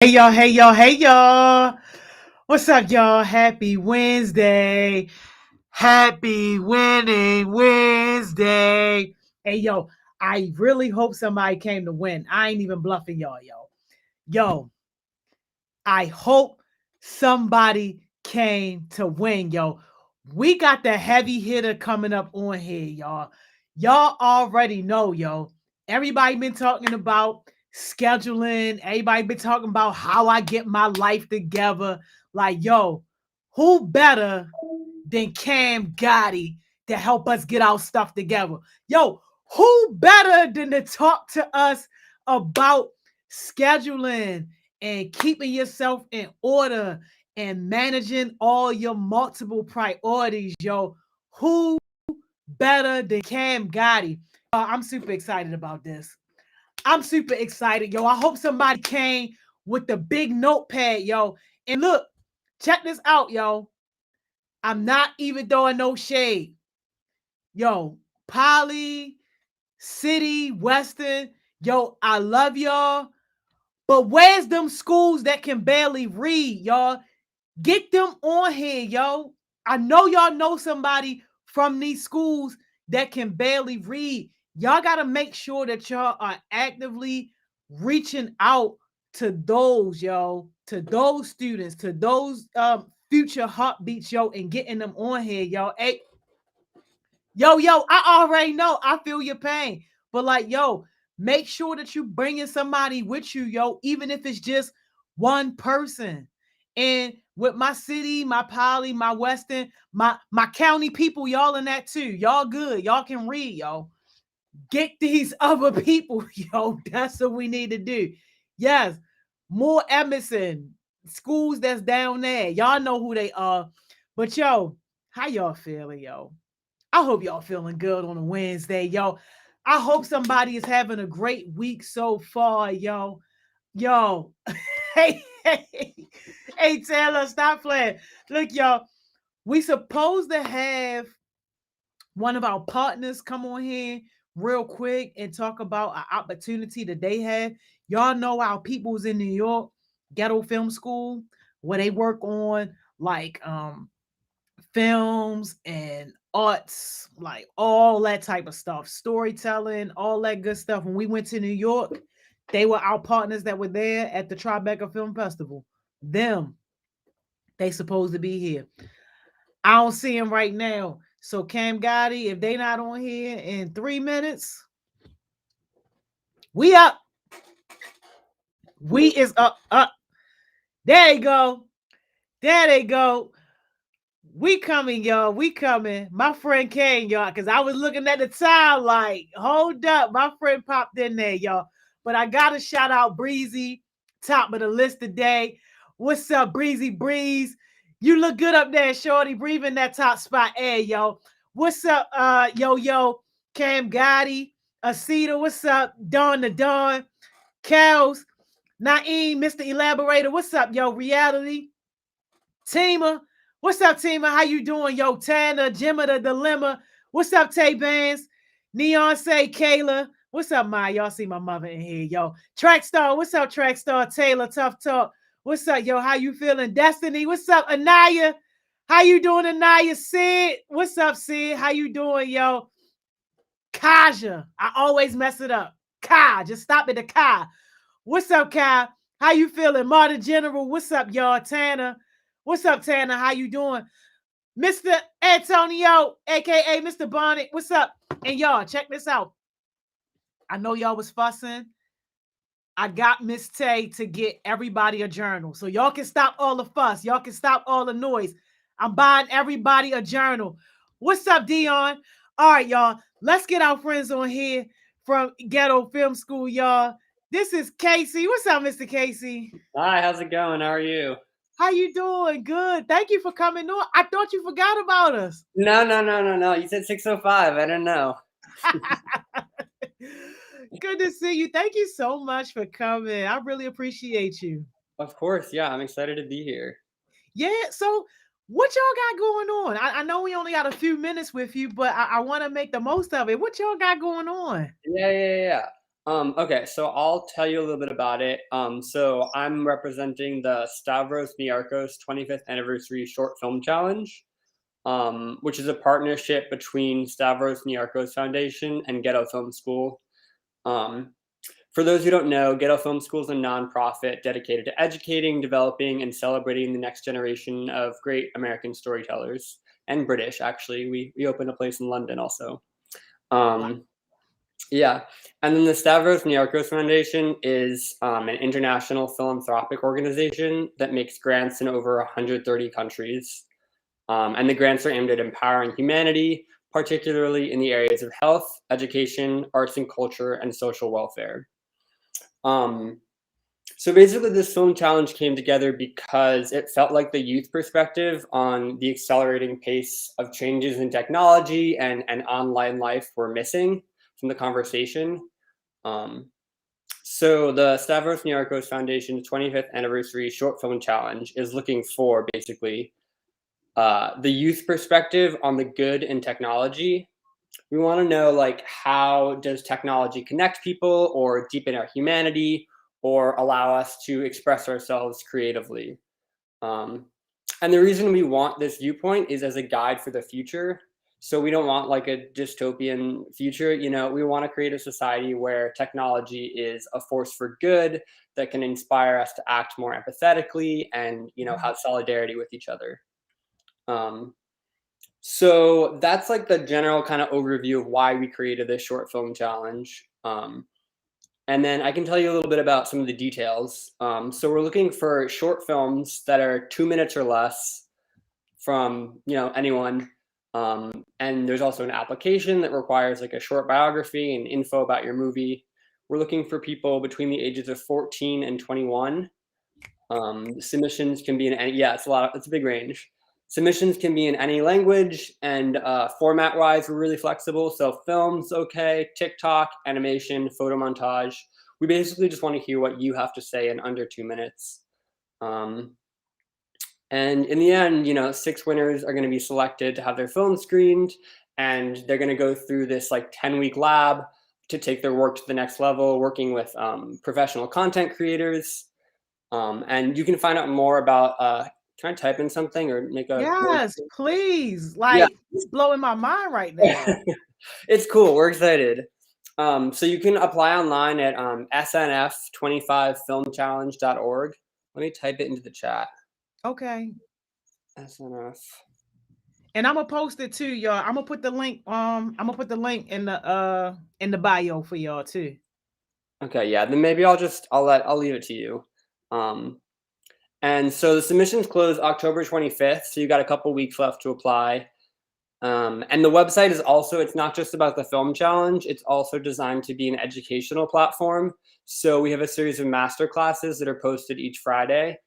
Hey y'all, hey y'all, hey y'all. What's up, y'all? Happy Wednesday. Happy winning Wednesday. Hey yo, I really hope somebody came to win. I ain't even bluffing y'all, yo. Yo, I hope somebody came to win, yo. We got the heavy hitter coming up on here, y'all. Y'all already know, yo. Everybody been talking about scheduling. Everybody been talking about how I get my life together. Like, yo, who better than Cam Gotti to help us get our stuff together? Yo, who better than to talk to us about scheduling and keeping yourself in order and managing all your multiple priorities, yo? Who better than Cam Gotti? I'm super excited about this. I'm super excited, yo. I hope somebody came with the big notepad, yo. And look, check this out, yo. I'm not even throwing no shade. Yo, Poly, City, Western, yo, I love y'all. But where's them schools that can barely read, y'all? Get them on here, yo. I know y'all know somebody from these schools that can barely read. Y'all got to make sure that y'all are actively reaching out to those, yo, to those students, to those future heartbeats, yo, and getting them on here, yo. Hey, yo, I already know. I feel your pain. But like, yo, make sure that you bringing somebody with you, yo, even if it's just one person. And with my city, my poly, my western, my county people, y'all in that too. Y'all good. Y'all can read, yo. Get these other people, yo. That's what we need to do. Yes, more Emerson schools that's down there. Y'all know who they are. But yo, how y'all feeling, yo? I hope y'all feeling good on a Wednesday, yo. I hope somebody is having a great week so far, yo. Yo, hey, Taylor, stop playing. Look, y'all, we supposed to have one of our partners come on here real quick and talk about an opportunity that they have. Y'all know our people's in New York, Ghetto Film School, where they work on like films and arts, like all that type of stuff, storytelling, all that good stuff. When we went to New York, they were our partners that were there at the Tribeca Film Festival. Them, they supposed to be here. I don't see them right now. So Cam Gotti, if they not on here in 3 minutes, we up. We is up. There you go. There they go. We coming, y'all. We coming. My friend came, y'all, because I was looking at the time like, hold up. My friend popped in there, y'all. But I got to shout out Breezy, top of the list today. What's up, Breezy Breeze? You look good up there, shorty. Breathing that top spot air, yo. What's up, yo, Cam Gotti, Asita? What's up, Dawn the Dawn, Kels, Naeem, Mr. Elaborator? What's up, yo, Reality? Tima, what's up, Tima? How you doing? Yo, Tanner, Jimma the Dilemma. What's up, Tay Bands? Neon say Kayla. What's up, Ma? Y'all see my mother in here, yo. Trackstar, what's up, Trackstar? Taylor, Tough Talk. What's up, yo? How you feeling? Destiny, what's up, Anaya? How you doing, Anaya? Sid, what's up, Sid? How you doing, yo? Kaja, I always mess it up. Kai, just stop at the Kai. What's up, Kai? How you feeling? Marta General, what's up, y'all? Tanner, what's up, Tanner? How you doing? Mr. Antonio, aka Mr. Bonnet, what's up? And y'all, check this out. I know y'all was fussing. I got Miss Tay to get everybody a journal. So y'all can stop all the fuss. Y'all can stop all the noise. I'm buying everybody a journal. What's up, Dion? All right, y'all. Let's get our friends on here from Ghetto Film School, y'all. This is Casey. What's up, Mr. Casey? Hi, how's it going? How are you? How you doing? Good. Thank you for coming on. I thought you forgot about us. No. You said 6:05. I didn't know. Good to see you. Thank you so much for coming. I really appreciate you. Of course, yeah, I'm excited to be here. Yeah. So, what y'all got going on? I know we only got a few minutes with you, but I want to make the most of it. What y'all got going on? Yeah. Okay, so I'll tell you a little bit about it. So I'm representing the Stavros 25th Anniversary Short Film Challenge, which is a partnership between Stavros Foundation and Ghetto Film School. Um, for those who don't know, Ghetto Film School is a nonprofit dedicated to educating, developing, and celebrating the next generation of great American storytellers and British. Actually, we opened a place in London also. Wow. Um, yeah, and then the Stavros Foundation is an international philanthropic organization that makes grants in over 130 countries. And the grants are aimed at empowering humanity, particularly in the areas of health, education, arts and culture, and social welfare. Um, so basically, this film challenge came together because it felt like the youth perspective on the accelerating pace of changes in technology and online life were missing from the conversation. Um, so the Stavros Foundation's 25th Anniversary Short Film Challenge is looking for basically the youth perspective on the good in technology. We want to know like how does technology connect people or deepen our humanity or allow us to express ourselves creatively. Um, and the reason we want this viewpoint is as a guide for the future. So we don't want like a dystopian future. We want to create a society where technology is a force for good that can inspire us to act more empathetically and have solidarity with each other. Um, so that's like the general kind of overview of why we created this short film challenge. And then I can tell you a little bit about some of the details. So we're looking for short films that are 2 minutes or less from anyone. And there's also an application that requires like a short biography and info about your movie. We're looking for people between the ages of 14 and 21. Submissions can be in any, yeah, it's a big range. Submissions can be in any language, and format-wise, we're really flexible. So film's okay, TikTok, animation, photo montage. We basically just want to hear what you have to say in under 2 minutes. Um, and in the end, 6 winners are going to be selected to have their film screened, and they're going to go through this like 10-week lab to take their work to the next level, working with professional content creators. And you can find out more about, can I type in something or make a noise? Yes, please. Yeah, Like, it's blowing my mind right now. it's cool. We're excited. So you can apply online at snf25filmchallenge.org. Let me type it into the chat. Okay. SNF. And I'm gonna post it too, y'all. I'm gonna put the link. I'm gonna put the link in the bio for y'all too. Okay, yeah. Then maybe I'll leave it to you. Um, and so the submissions close October 25th. So you got a couple weeks left to apply. And the website is also, it's not just about the film challenge, it's also designed to be an educational platform. So we have a series of master classes that are posted each Friday.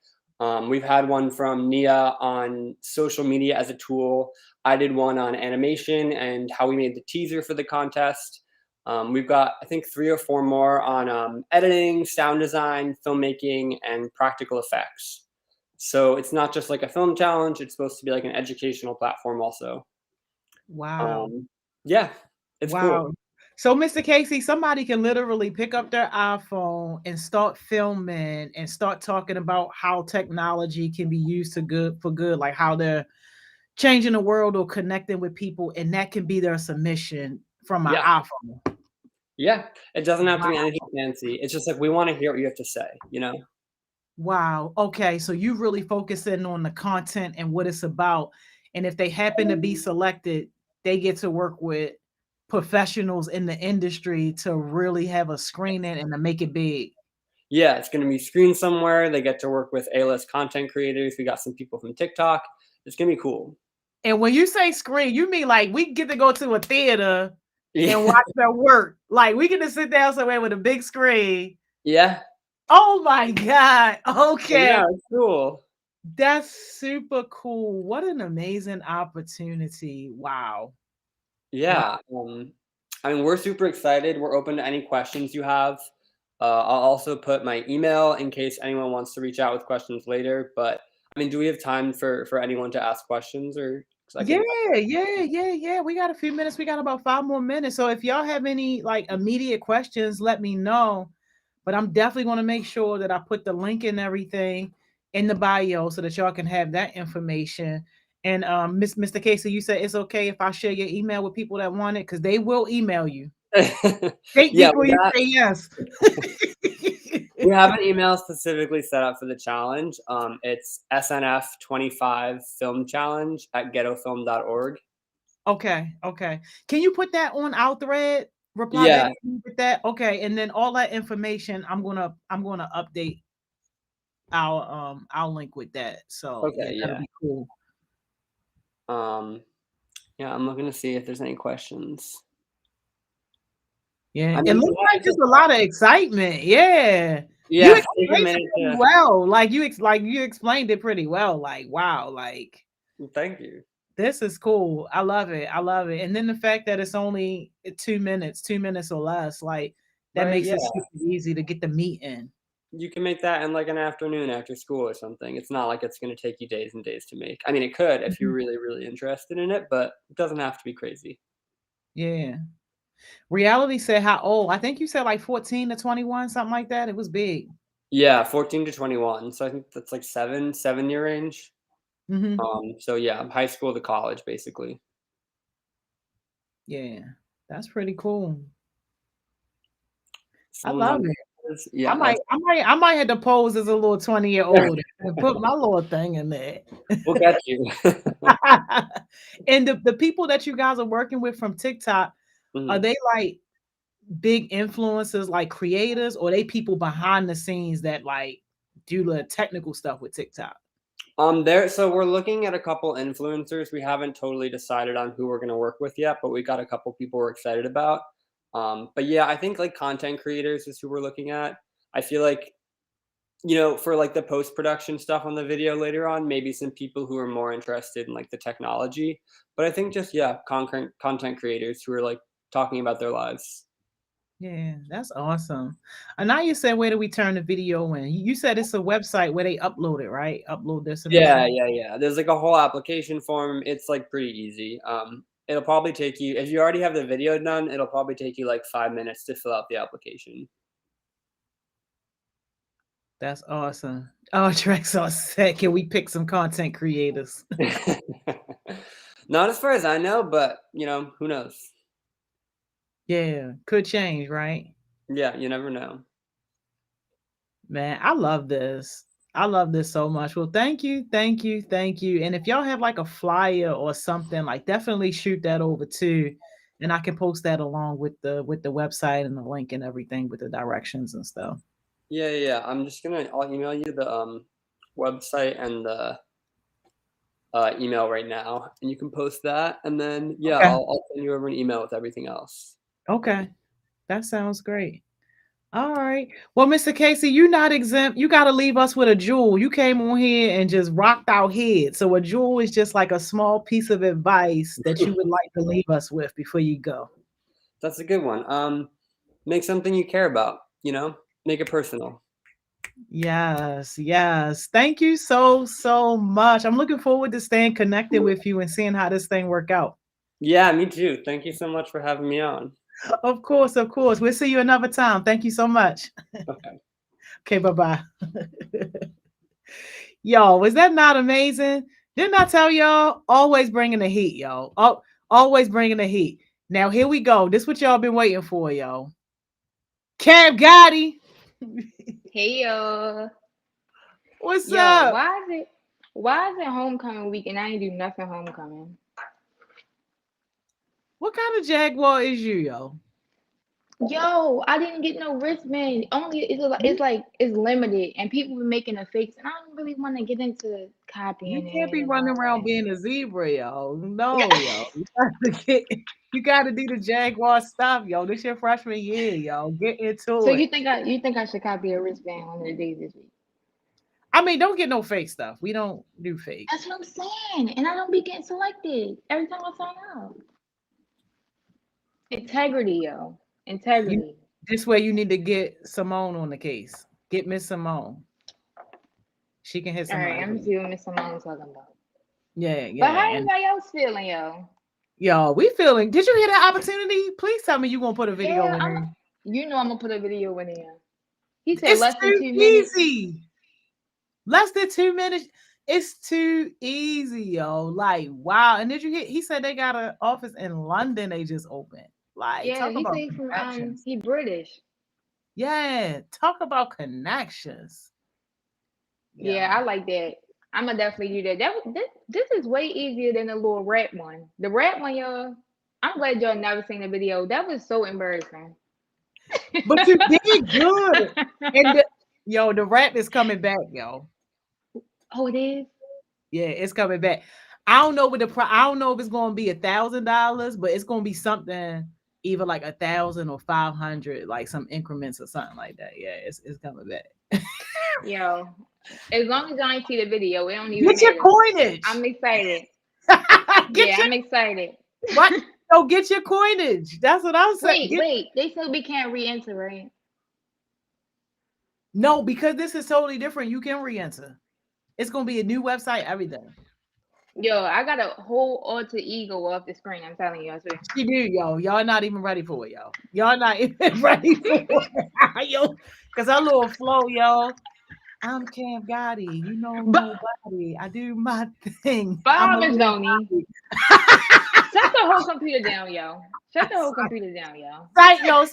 We've had one from Nia on social media as a tool. I did one on animation and how we made the teaser for the contest. We've got, I think, 3 or 4 more on editing, sound design, filmmaking, and practical effects. So it's not just like a film challenge, it's supposed to be like an educational platform also. Wow. Um, yeah, it's cool. Wow. So, Mr. Casey, somebody can literally pick up their iPhone and start filming and start talking about how technology can be used for good, like how they're changing the world or connecting with people, and that can be their submission from my Yeah, iPhone. yeah. It doesn't have to Wow. be anything fancy. It's just like we want to hear what you have to say. Wow. Okay. So you really focusing on the content and what it's about. And if they happen to be selected, they get to work with professionals in the industry to really have a screening and to make it big. Yeah, it's gonna be screened somewhere. They get to work with A-list content creators. We got some people from TikTok. It's gonna be cool. And when you say screen, you mean like we get to go to a theater and Yeah, watch their work. Like we get to sit down somewhere with a big screen. yeah, Oh my God. yeah. Okay. It's cool. That's super cool. What an amazing opportunity. Wow. Wow. Yeah. I mean, we're super excited. We're open to any questions you have. I'll also put my email in case anyone wants to reach out with questions later. But I mean, do we have time for anyone to ask questions or I Yeah, can. yeah. We got a few minutes. We got about 5 more minutes. So if y'all have any like immediate questions, let me know. But I'm definitely going to make sure that I put the link and everything in the bio so that y'all can have that information. And Mr. Casey, you said it's okay if I share your email with people that want it because they will email you. Think Yeah, before you say yes. we have an email specifically set up for the challenge. It's SNF25 Film Challenge at ghettofilm.org. Okay, okay. Can you put that on our thread? Reply back Yeah. to me with that. Okay, and then all that information, I'm gonna update our link with that. So yeah, Okay. that'll Yeah. be cool. Um, yeah. I'm looking to see if there's any questions. Yeah, I it mean, looks yeah, like just a lot of excitement. Yeah, you yeah. Take a explained it minute pretty to. well. Like you explained it pretty well. Like wow, like Thank you. this is cool. I love it. I love it. And then the fact that it's only 2 minutes or less, like that Right. makes Yeah. it super easy to get the meat in. You can make that in like an afternoon after school or something. It's not like it's going to take you days and days to make. I mean, it could if you're Mhm. really, really interested in it, but it doesn't have to be crazy. Yeah. Reality said how old? I think you said like 14 to 21, something like that. It was big. Yeah, 14 to 21. So I think that's like 7 year range. Hmm. So yeah, high school to college basically. Yeah. That's pretty cool. I Someone love on it. I yeah, might, that's I might, I might have to pose as a little 20-year-old and put my little thing in there. we'll get you. And the people that you guys are working with from TikTok, are Mhm. they like big influencers, like creators, or they people behind the scenes that like do the technical stuff with TikTok? There so we're looking at a couple influencers. We haven't totally decided on who we're gonna work with yet, but we got a couple people we're excited about. But yeah, I think like content creators is who we're looking at. I feel like, for like the post production stuff on the video later on, maybe some people who are more interested in like the technology. But I think just yeah, content creators who are like talking about their lives. Yeah, that's awesome. And now you said, where do we turn the video in? You said it's a website where they upload it, right? Upload this Yeah, information. yeah, yeah. There's like a whole application form. It's like pretty easy. It'll probably take you if you already have the video done, it'll probably take you like 5 minutes to fill out the application. That's awesome. Oh, Drexel said, can we pick some content creators? Not as far as I know, but who knows? Yeah, could change, right? Yeah, you never know. Man, I love this. I love this so much. Well, thank you, thank you, thank you. And if y'all have like a flyer or something, like definitely shoot that over too. And I can post that along with the website and the link and everything with the directions and stuff. Yeah, yeah, yeah. I'll email you the website and the email right now, and you can post that, and then yeah, Okay. I'll send you over an email with everything else. Okay. That sounds great. All right. Well, Mr. Casey, you're not exempt. You got to leave us with a jewel. You came on here and just rocked our head. So a jewel is just like a small piece of advice that you would like to leave us with before you go. That's a good one. Make something you care about. Make it personal. Yes, yes. Thank you so, so much. I'm looking forward to staying connected with you and seeing how this thing work out. Yeah, me too. Thank you so much for having me on. Of course, of course. We'll see you another time. Thank you so much. Okay. Okay, bye-bye. Yo, was that not amazing? Didn't I tell y'all? Always bringing the heat, y'all. Oh, always bringing the heat. Now here we go. This what y'all been waiting for, y'all. Cam Gotti. Hey yo, What's yo, up? why is it homecoming week and I ain't do nothing homecoming? What kind of Jaguar is you, yo? Yo, I didn't get no wristband. Only it's limited and people be making a fakes and I don't really want to get into You copying can't it be and running all around being a zebra, yo. No, yo. You gotta do the Jaguar stuff, yo. This your freshman year, yo. Get so into you it. think I should copy a wristband one of the days this week? I mean, don't get no fake stuff. We don't do fake. That's what I'm saying. And I don't be getting selected every time I sign up. Integrity, yo. You Integrity. this way you need to get Simone on the case. Get Miss Simone. She can hit All right, somebody I'm for gonna you. see what Miss Simone's talking about. Yeah, But yeah. how And everybody else feeling, yo? y'all, we feeling. Did you hear that opportunity? Please tell me you gonna put a video Yeah, in there. I'm gonna put a video in there. He said It's less than too 2 minutes. easy. Less than 2 minutes. It's too easy, yo. Like, wow. And did you hear? He said they got an office in London. They just opened. Like, Yeah, talk he about said he from connections. he British. Yeah, talk about connections. Yeah, Yeah. I like that. I'm gonna definitely do that. This is way easier than the little rat one. The rat one, y'all. I'm glad y'all never seen the video. That was so embarrassing. But you did good. And yo, the rap is coming back, yo. Oh, it is. Yeah, it's coming back. I don't know what I don't know if it's gonna be $1,000, but it's gonna be something either like 1,000 or 500, like some increments or something like that. Yeah, it's coming back. Yo, as long as I ain't see the video, it don't even Get your matter. coinage. I'm excited. Get Yeah, your I'm excited. what? Go get your coinage. That's what I'm saying. Wait, Get wait. They said we can't re-enter, right? no, because this is totally different. You can re-enter. It's gonna be a new website, everything. Yo, I got a whole alter ego off the screen. I'm telling you, I swear. She do, yo. Y'all not even ready for it, yo. Y'all not even ready for it, yo. Cause our little flow, yo. I'm Cam Gotti. You know But nobody. I do my thing. I'm a Bob and little Zoni, Gotti. shut the whole computer down, yo. Shut the whole computer down, yo. Sight, yo.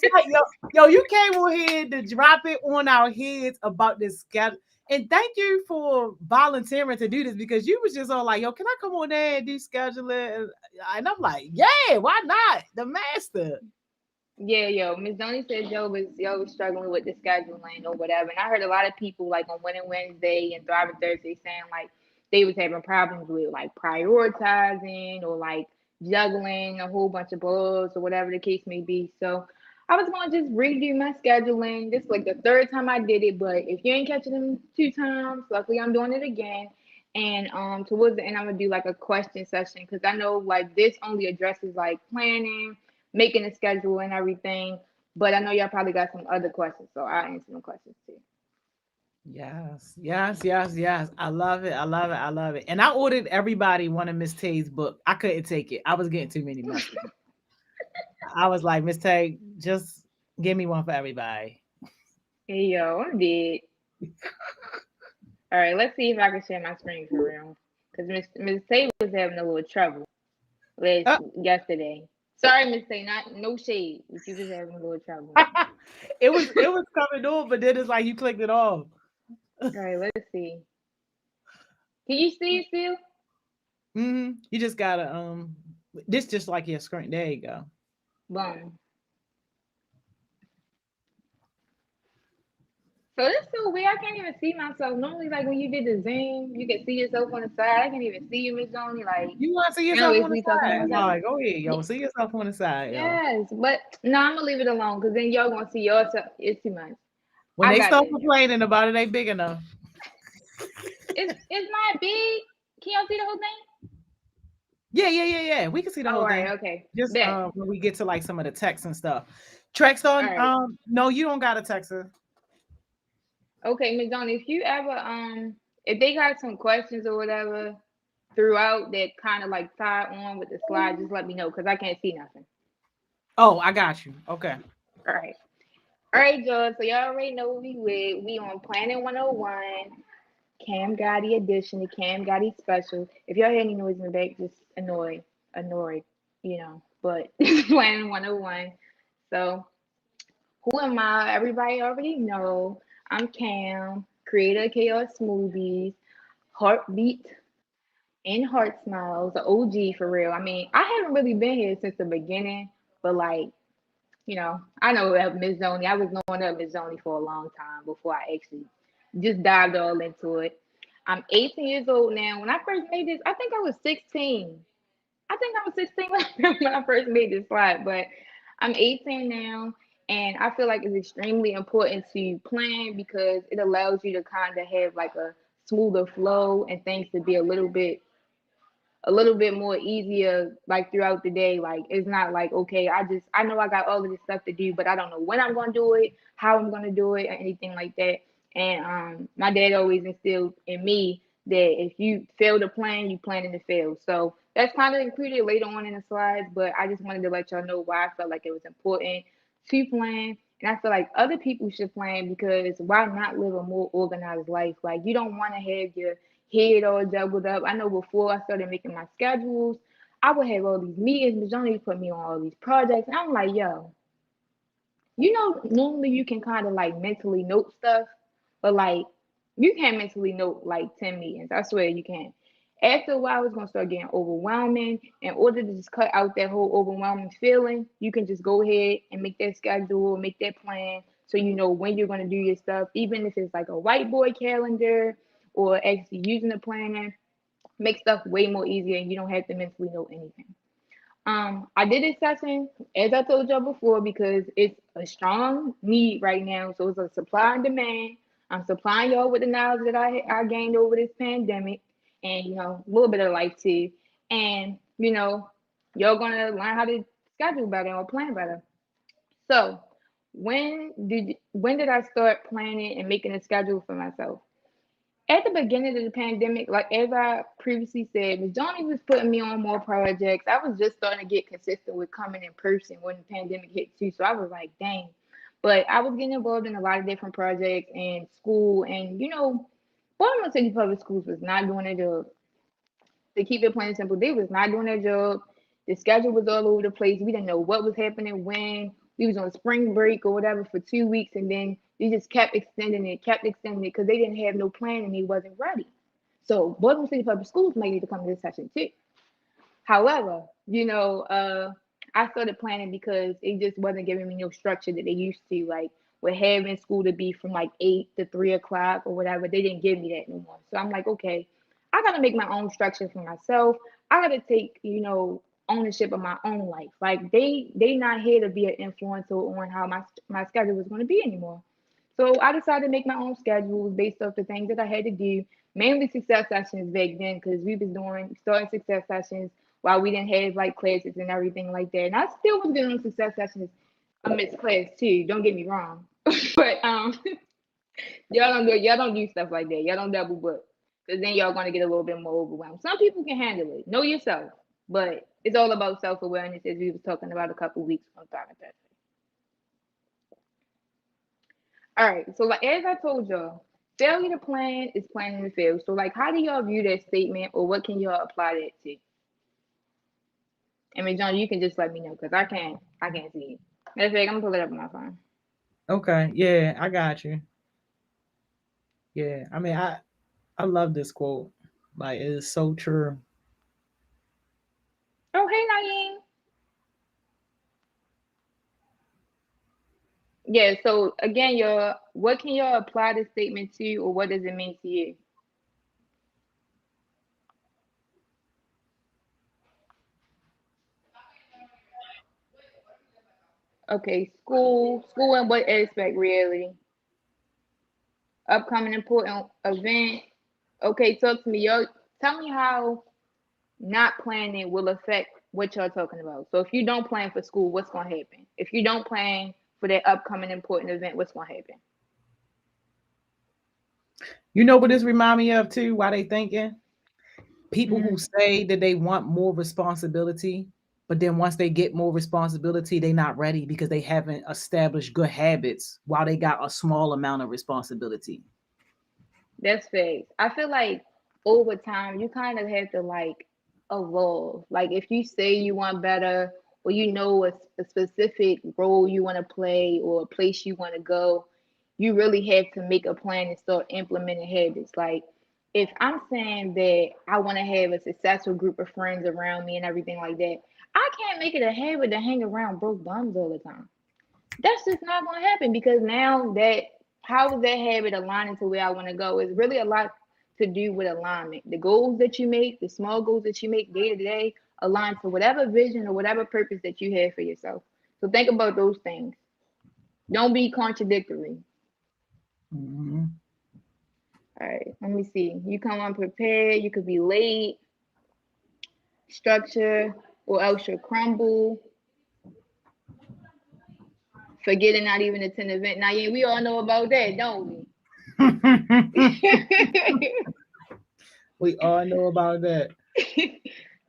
Yo, you came on here to drop it on our heads about this schedule. And thank you for volunteering to do this because you was just all like, yo, can I come on there and do scheduling? And I'm like, yeah, why not? The master. Yeah, yo, Miss Donnie said Joe was struggling with the scheduling or whatever, and I heard a lot of people like on Winning Wednesday and Thriving Thursday saying like they was having problems with like prioritizing or like juggling a whole bunch of balls or whatever the case may be. So I was gonna just redo my scheduling. This is like the third time I did it, but if you ain't catching them 2 times, luckily I'm doing it again. And towards the end, I'm gonna do like a question session because I know like this only addresses like planning, making a schedule and everything. But I know y'all probably got some other questions, so I'll answer some questions too. Yes, yes, yes, yes. I love it. I love it. I love it. And I ordered everybody one of Miss Tay's book. I couldn't take it. I was getting too many messages. I was like, Miss Tay, just give me one for everybody. Hey yo, I'm dead. All right, let's see if I can share my screen for real. Cause Miss Tay was having a little trouble last Uh, yesterday. Sorry, Miss Tay, not no shade, but you was having a little trouble. it was coming on, but then it's like you clicked it off. All right, let's see. Can you see it still? You just gotta this just like your screen. There you go. Boom. So it's so weird. I can't even see myself. Normally, like when you did the Zoom, you can see yourself on the side. I can't even see you, Miss Johnny. Like You wanna see I yourself always on the be talking to side? All myself. right, go ahead, yo. See yourself on the side, yo. Yes, but no, I'm gonna leave it alone because then y'all gonna see yourself. It's too much. When I they got start this. complaining about it, ain't big enough. It's not big. Can y'all see the whole thing? Yeah, yeah, yeah, yeah. We can see the Oh, whole all right, thing. okay. Just Bet. when we get to like some of the text and stuff. Tracks All on right. no, you don't got a texter. Okay, Miss Johnny, if you ever if they got some questions or whatever throughout that kind of like tie on with the slide, just let me know because I can't see nothing. Oh, I got you. Okay. All right. All right, George. So y'all already know what we with. We on Planet 101, Cam Gotti edition, the Cam Gotti special. If y'all hear any noise in the back, just annoyed, you know. But Planet 101. So who am I? Everybody already know. I'm Cam, creator of Chaos Smoothies, Heartbeat and Heart Smiles, the OG for real. I mean, I haven't really been here since the beginning, but like I know of Miss Zoni. I was knowing of Miss Zoni for a long time before I actually just dived all into it. I'm 18 years old now. When I first made this, I think I was 16. I think I was 16 when I first made this slide, but I'm 18 now, and I feel like it's extremely important to plan because it allows you to kind of have like a smoother flow and things to be a little bit more easier like throughout the day. Like it's not like okay, I know I got all of this stuff to do, but I don't know when I'm gonna do it, how I'm gonna do it, or anything like that. And my dad always instilled in me that if you fail to plan, you planning to fail. So that's kind of included later on in the slides, but I just wanted to let y'all know why I felt like it was important to plan. And I feel like other people should plan because why not live a more organized life? Like you don't want to have your head all juggled up. I know before I started making my schedules, I would have all these meetings, but Johnny put me on all these projects. And I'm like, yo, normally you can kind of like mentally note stuff, but like you can't mentally note like 10 meetings. I swear you can't. After a while, it's gonna start getting overwhelming. In order to just cut out that whole overwhelming feeling, you can just go ahead and make that schedule, make that plan, so you know when you're gonna do your stuff. Even if it's like a whiteboard calendar or actually using a planner, make stuff way more easier, and you don't have to mentally note anything. I did this session, as I told y'all before, because it's a strong need right now. So it's a supply and demand. I'm supplying y'all with the knowledge that I gained over this pandemic and, a little bit of life too. And, y'all gonna learn how to schedule better or plan better. So when did I start planning and making a schedule for myself? At the beginning of the pandemic, like as I previously said, Ms. Johnny was putting me on more projects. I was just starting to get consistent with coming in person when the pandemic hit too. So I was like, dang. But I was getting involved in a lot of different projects and school, and Baltimore City Public Schools was not doing their job. To keep it plain and simple, they was not doing their job. The schedule was all over the place. We didn't know what was happening when. We was on spring break or whatever for 2 weeks, and then they just kept extending it because they didn't have no plan and they wasn't ready. So Baltimore City Public Schools might need to come to this session too. However, I started planning because it just wasn't giving me no structure that they used to. Like with having school to be from like 8 to 3 o'clock or whatever, they didn't give me that no more. So I'm like, okay, I gotta make my own structure for myself. I gotta take, ownership of my own life. Like they not here to be an influencer on how my schedule was gonna be anymore. So I decided to make my own schedules based off the things that I had to do, mainly success sessions back then, because we was doing starting success sessions while we didn't have like classes and everything like that. And I still was doing success sessions amidst class too. Don't get me wrong, but y'all don't do stuff like that. Y'all don't double book, because then y'all gonna get a little bit more overwhelmed. Some people can handle it. Know yourself, but it's all about self awareness, as we was talking about a couple weeks on Thriving Thursday. All right, so like as I told y'all, failure to plan is planning to fail. So like, how do y'all view that statement, or what can y'all apply that to? I mean, John, you can just let me know because I can't see it. Matter of fact, I'm gonna pull it up on my phone. Okay, yeah, I got you. Yeah, I mean, I love this quote. Like, it is so true. Oh, hey, Naeem. Yeah. So again, y'all, what can y'all apply this statement to, or what does it mean to you? Okay, school, in what aspect, really? Upcoming important event. Okay, talk to me. Y'all, tell me how not planning will affect what y'all talking about. So if you don't plan for school, what's gonna happen? If you don't plan for that upcoming important event, what's gonna happen? You know what this remind me of too? Why they thinking? People who Mm-hmm. say that they want more responsibility, but then once they get more responsibility, they not ready because they haven't established good habits while they got a small amount of responsibility. That's facts. I feel like over time you kind of have to like evolve. Like if you say you want better, or a specific role you want to play or a place you want to go, you really have to make a plan and start implementing habits. Like if I'm saying that I want to have a successful group of friends around me and everything like that, I can't make it a habit to hang around broke bums all the time. That's just not going to happen, because now that how is that habit aligning to where I want to go is really a lot to do with alignment. The goals that you make, the small goals that you make day to day, align to whatever vision or whatever purpose that you have for yourself. So think about those things. Don't be contradictory. Mhm. All right, let me see. You come unprepared, you could be late, structure, or else you'll crumble, forgetting not even attend an event. Now, yeah, we all know about that, don't we? We all know about that.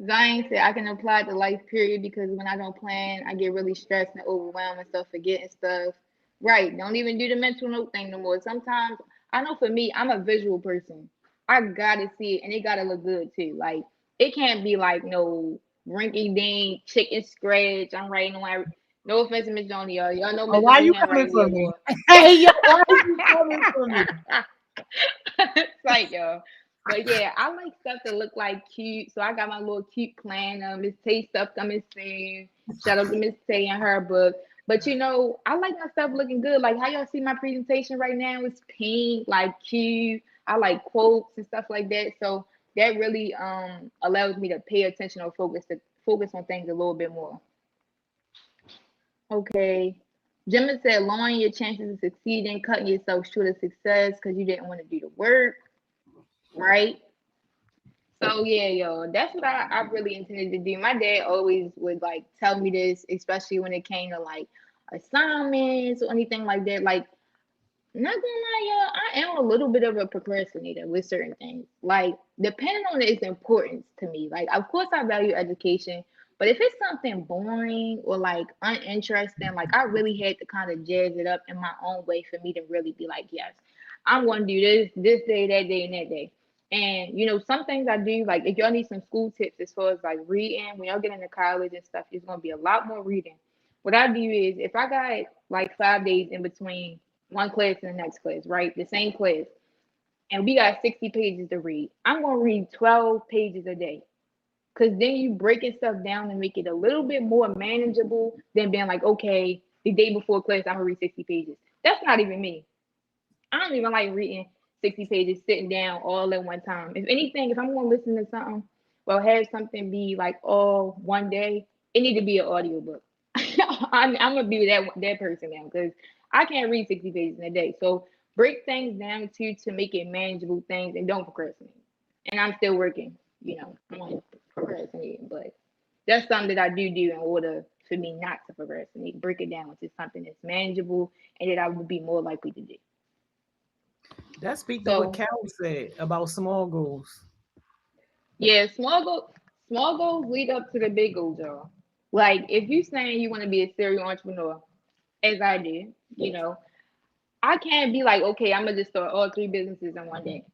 Zion said I can apply to life period because when I don't plan, I get really stressed and overwhelmed and stuff, forgetting stuff. Right. Don't even do the mental note thing no more. Sometimes I know for me, I'm a visual person. I gotta see it and it gotta look good too. Like it can't be like no rinky dink chicken scratch. I'm writing on no offense to Miss Johnny, y'all. Y'all know Oh, Miss why Johnny you coming handwriting be for a me? little Hey, yo, why are you coming for me? it's like yo. But yeah, I like stuff that look like cute. So I got my little cute planner. Miss Tay stuff coming soon. Shout out to Miss Tay and her book. But you know, I like my stuff looking good. Like how y'all see my presentation right now is pink, like cute. I like quotes and stuff like that. So that really allows me to pay attention or focus on things a little bit more. Okay. Gemma said lowering your chances of succeeding, cutting yourself short of success because you didn't want to do the work, right? So yeah, yo, that's what I really intended to do. My dad always would like tell me this, especially when it came to like assignments or anything like that. Like, not gonna lie, yo, I am a little bit of a procrastinator with certain things. Like, depending on its importance to me. Like, of course, I value education, but if it's something boring or like uninteresting, like I really had to kind of jazz it up in my own way for me to really be like, yes, I'm gonna do this day, that day, and that day. And you know, some things I do, like if y'all need some school tips as far as like reading, when y'all get into college and stuff, it's gonna be a lot more reading. What I do is if I got like 5 days in between one class and the next class, right? The same class. And we got 60 pages to read. I'm going to read 12 pages a day. Because then you breaking stuff down and make it a little bit more manageable than being like, okay, the day before class, I'm going to read 60 pages. That's not even me. I don't even like reading 60 pages sitting down all at one time. If anything, if I'm going to listen to something, well, have something be like all one day, it need to be an audiobook. I'm gonna be that person now because I can't read 60 pages in a day. So break things down to make it manageable things and don't procrastinate. And I'm still working, you know, I'm on procrastinating, but that's something that I do in order for me not to procrastinate. Break it down to something that's manageable and that I would be more likely to do. That speak to what So Cal said about small goals. yeah, small goals lead up to the big goals, y'all. Like if you saying you want to be a serial entrepreneur, as I did, you know, I can't be like, okay, I'm gonna just start all three businesses in one day.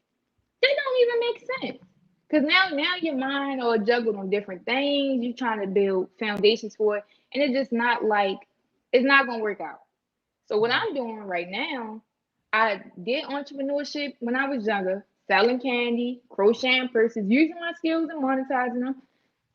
That don't even make sense. Cause now your mind or juggled on different things. You trying to build foundations for it, and it's just not like it's not gonna work out. So what I'm doing right now, I did entrepreneurship when I was younger, selling candy, crocheting purses, using my skills and monetizing them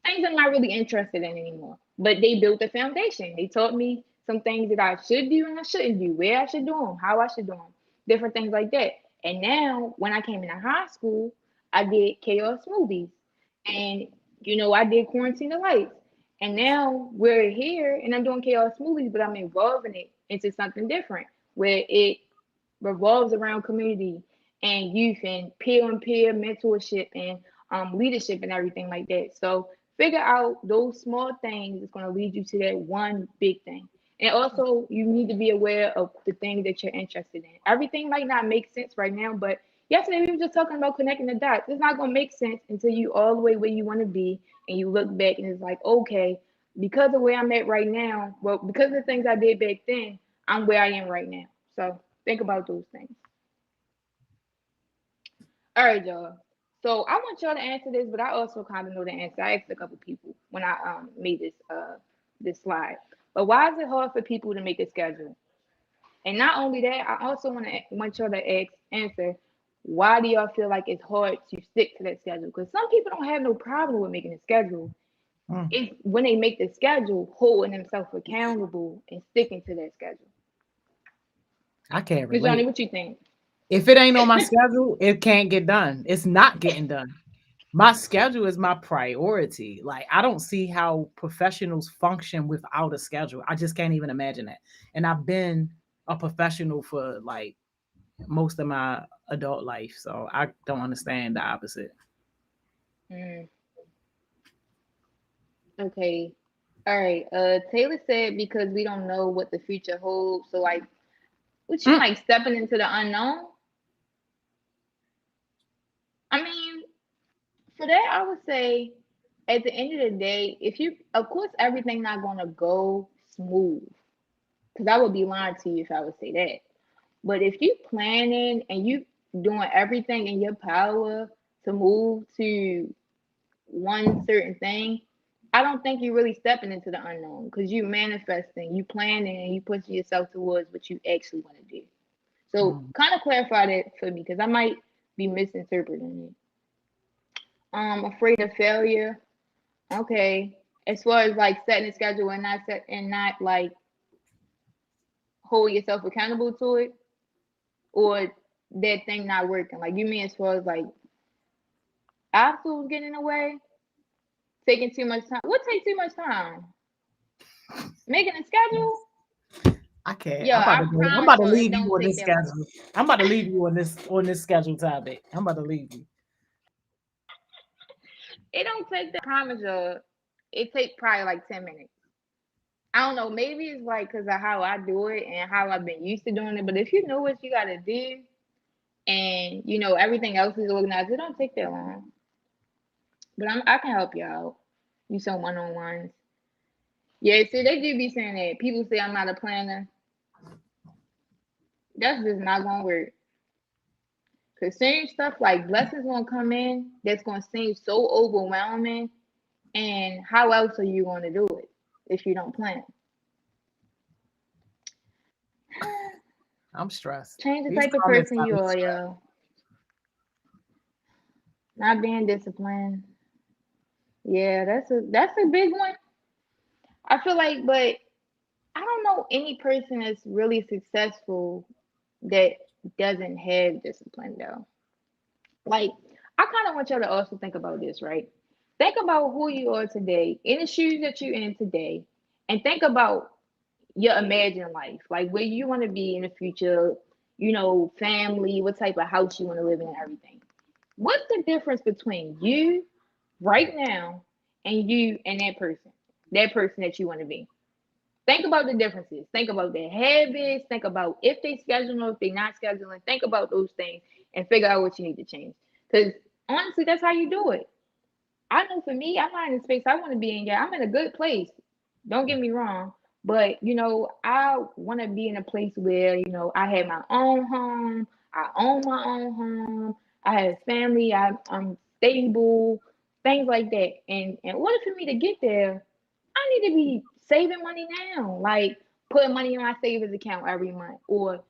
things I'm not really interested in anymore. But they built a foundation. They taught me some things that I should do and I shouldn't do, where I should do them, how I should do them, different things like that. And now, when I came into high school, I did chaos smoothies, and you know, I did quarantine the lights. And now we're here, and I'm doing chaos smoothies, but I'm evolving it into something different, where it revolves around community and youth and peer-on-peer mentorship and leadership and everything like that. So figure out those small things that's going to lead you to that one big thing. And also, you need to be aware of the things that you're interested in. Everything might not make sense right now, but yesterday we were just talking about connecting the dots. It's not going to make sense until you all the way where you want to be and you look back and it's like, okay, because of where I'm at right now, well, because of the things I did back then, I'm where I am right now. So think about those things. All right, y'all. So I want y'all to answer this, but I also kind of know the answer. I asked a couple people when I made this slide. But why is it hard for people to make a schedule? And not only that, I also want y'all to answer why do y'all feel like it's hard to stick to that schedule? Because some people don't have no problem with making a schedule. Mm, It's when they make the schedule, holding themselves accountable and sticking to that schedule. I can't Miss Johnny, relate. what you think? If it ain't on my schedule, it can't get done. It's not getting done. My schedule is my priority. Like I don't see how professionals function without a schedule. I just can't even imagine that. And I've been a professional for like most of my adult life, so I don't understand the opposite. Mm, okay. All right. Taylor said because we don't know what the future holds. So like, what you Mm, like stepping into the unknown? I mean, For that, I would say at the end of the day, if you, of course, everything not gonna go smooth, because I would be lying to you if I would say that. But if you planning and you doing everything in your power to move to one certain thing, I don't think you're really stepping into the unknown because you manifesting, you planning, and you pushing yourself towards what you actually want to do. So kind of clarify that for me because I might be misinterpreting it. Afraid of failure. Okay. As far as like setting a schedule and not like hold yourself accountable to it, or that thing not working. Like you mean as far as like obstacles getting in the way, taking too much time. What takes too much time? Making a schedule? I can't. Yeah, I I'm promise about to you it leave you don't on take this that long. schedule. I'm about to leave you on this schedule topic. I'm about to leave you. It don't take that. I promise you, it takes probably like 10 minutes. I don't know. Maybe it's like because of how I do it and how I've been used to doing it. But if you know what you gotta do and you know everything else is organized, it don't take that long. But I can help you out. You some one on ones. Yeah, see, they do be saying that. People say I'm not a planner. That's just not gonna work. Cause certain stuff like blessings gonna come in that's gonna seem so overwhelming. And how else are you gonna do it if you don't plan? I'm stressed. Change the These type of comments person got you me are, stressed. yo. Not being disciplined. Yeah, that's a big one. I feel like, but I don't know any person that's really successful that doesn't have discipline though. Like, I kind of want y'all to also think about this, right? Think about who you are today, in the shoes that you're in today, and think about your imagined life, like where you want to be in the future, family, what type of house you want to live in, and everything. What's the difference between you right now and you and that person that you want to be? Think about the differences. Think about their habits. Think about if they schedule or if they not scheduling. Think about those things and figure out what you need to change. Because honestly, that's how you do it. I know for me, I'm not in the space I want to be in yet. I'm in a good place. Don't get me wrong. But, I want to be in a place where, I have my own home. I own my own home. I have family. I'm stable, things like that. And in order for me to get there, I need to be saving money now, like putting money in my savings account every month, or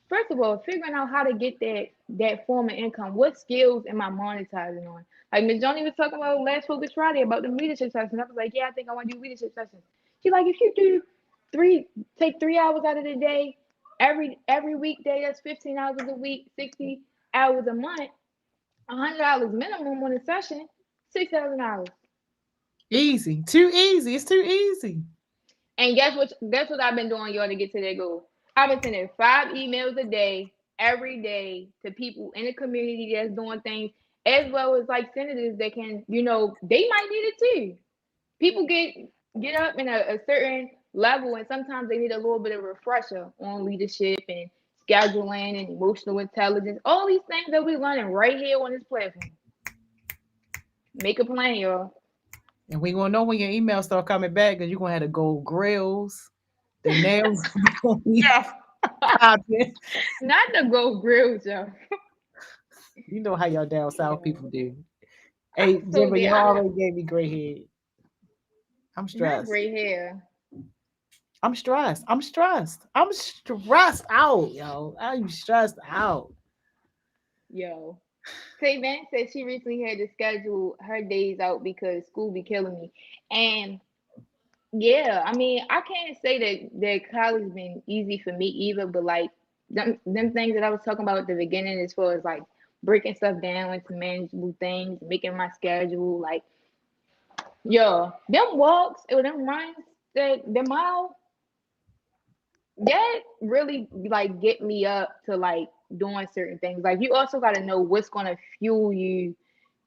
first of all, figuring out how to get that form of income. What skills am I monetizing on? Like Miss Johnny was talking about last Focus Friday about the leadership sessions. I was like, yeah, I think I want to do leadership sessions. She's like, if you do three, take 3 hours out of the day, every weekday, that's 15 hours a week, 60 hours a month, $100 minimum on a session, 6,000 hours. Easy. Too easy. It's too easy. And guess what? That's what I've been doing, y'all, to get to that goal. I've been sending 5 emails a day, every day, to people in the community that's doing things, as well as like senators that can, they might need it too. People get up in a certain level, and sometimes they need a little bit of refresher on leadership and scheduling and emotional intelligence. All these things that we're learning right here on this platform. Make a plan, y'all. And we gonna know when your emails start coming back because you're gonna have to go grills. The nails gonna be Yeah, popping. not the gold grills, y'all. You know how y'all down south Yeah. people do. I'm Hey, so Jimbo, dead. y'all I'm already gave me gray head. I'm not stressed. gray hair. I'm stressed. I'm stressed. I'm stressed out, yo. I'm stressed out. Yo. Tay Van said she recently had to schedule her days out because school be killing me. And yeah, I mean, I can't say that college been easy for me either, but like them things that I was talking about at the beginning as far as like breaking stuff down into manageable things, making my schedule, like yo, them walks or them runs that the mile, that really like get me up to like doing certain things. Like you also got to know what's going to fuel you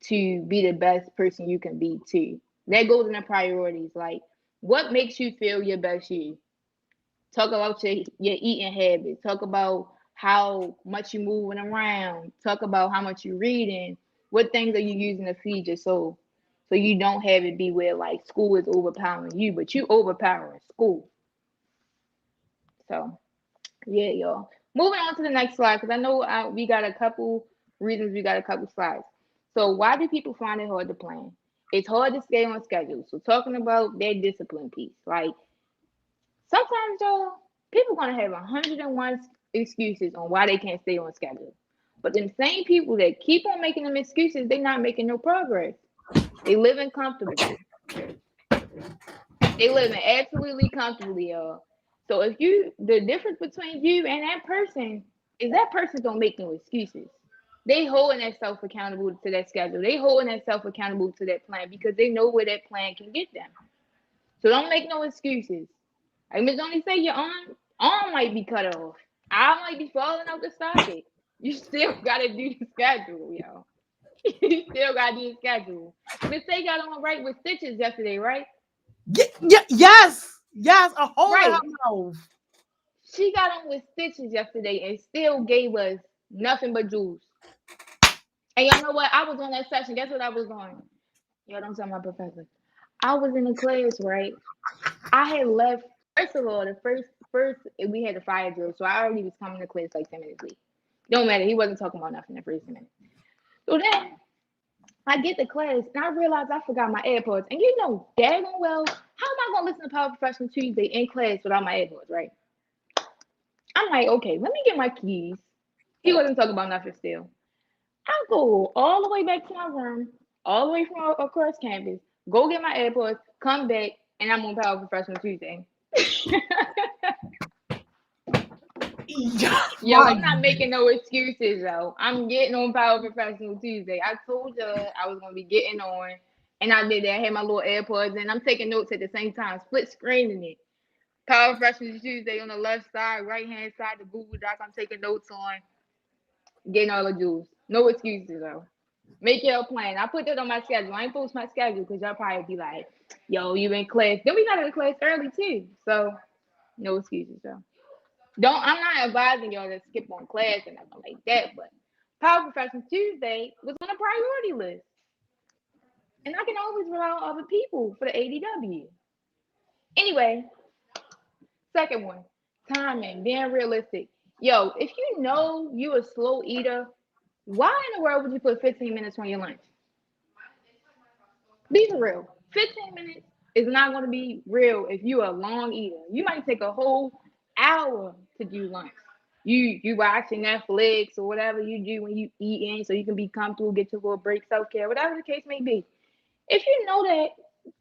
to be the best person you can be too. That goes into priorities. Like what makes you feel your best you. Talk about your eating habits. Talk about how much you moving around. Talk about how much you reading. What things are you using to feed your soul? So you don't have it be where like school is overpowering you, but you overpowering school. So yeah, y'all. Moving on to the next slide, because I know we got a couple reasons, we got a couple slides. So why do people find it hard to plan? It's hard to stay on schedule. So talking about that discipline piece, like sometimes y'all, people gonna have 101 excuses on why they can't stay on schedule. But them same people that keep on making them excuses, they not making no progress. They living comfortable. They living absolutely comfortably, y'all. So if you, the difference between you and that person is that person don't make no excuses. They holding themselves accountable to that schedule. They holding themselves accountable to that plan because they know where that plan can get them. So don't make no excuses. Like Miss Only say, your arm might be cut off. I might be falling out the socket. You still gotta do the schedule, yo. You still gotta do the schedule. Miss Say got on right with stitches yesterday, right? Yes, a hole in Right. her mouth. She got on with stitches yesterday and still gave us nothing but jewels. And y'all know what? I was on that session. Guess what I was on? Y'all don't tell my professor. I was in the class, right? I had left. First of all, the first we had a fire drill, so I already was coming to class like 10 minutes late. Don't matter. He wasn't talking about nothing the first minute. So then I get to class and I realize I forgot my AirPods. And you know daggone well, how am I gonna listen to Power Professional Tuesday in class without my AirPods, right? I'm like, okay, let me get my keys. He wasn't talking about nothing still. I go all the way back to my room, all the way from across campus, go get my AirPods, come back, and I'm on Power Professional Tuesday. Yo, I'm not making no excuses though. I'm getting on Power Professional Tuesday. I told you I was gonna be getting on, and I did that. I had my little AirPods, and I'm taking notes at the same time, split screening it. Power Professional Tuesday on the left side, right hand side, the Google Doc. I'm taking notes on, getting all the jewels. No excuses though. Make your plan. I put that on my schedule. I ain't post my schedule because y'all probably be like, "Yo, you in class?" Then we got to class early too, so no excuses though. Don't. I'm not advising y'all to skip on class and nothing like that, but Power Professional Tuesday was on a priority list, and I can always rely on other people for the ADW. Anyway, second one, timing, being realistic. Yo, if you know you a slow eater, why in the world would you put 15 minutes on your lunch? Be for real. 15 minutes is not going to be real if you're a long eater. You might take a whole hour to do lunch. You watching Netflix or whatever you do when you eating so you can be comfortable, get your little break, self-care, whatever the case may be. If you know that,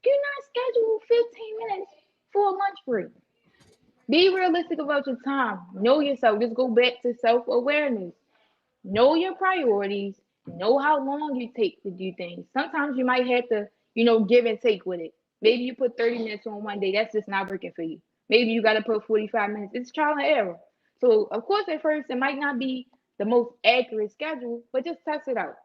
do not schedule 15 minutes for a lunch break. Be realistic about your time. Know yourself. Just go back to self-awareness. Know your priorities. Know how long you take to do things. Sometimes you might have to, give and take with it. Maybe you put 30 minutes on one day. That's just not working for you. Maybe you got to put 45 minutes. It's trial and error. So, of course, at first, it might not be the most accurate schedule, but just test it out.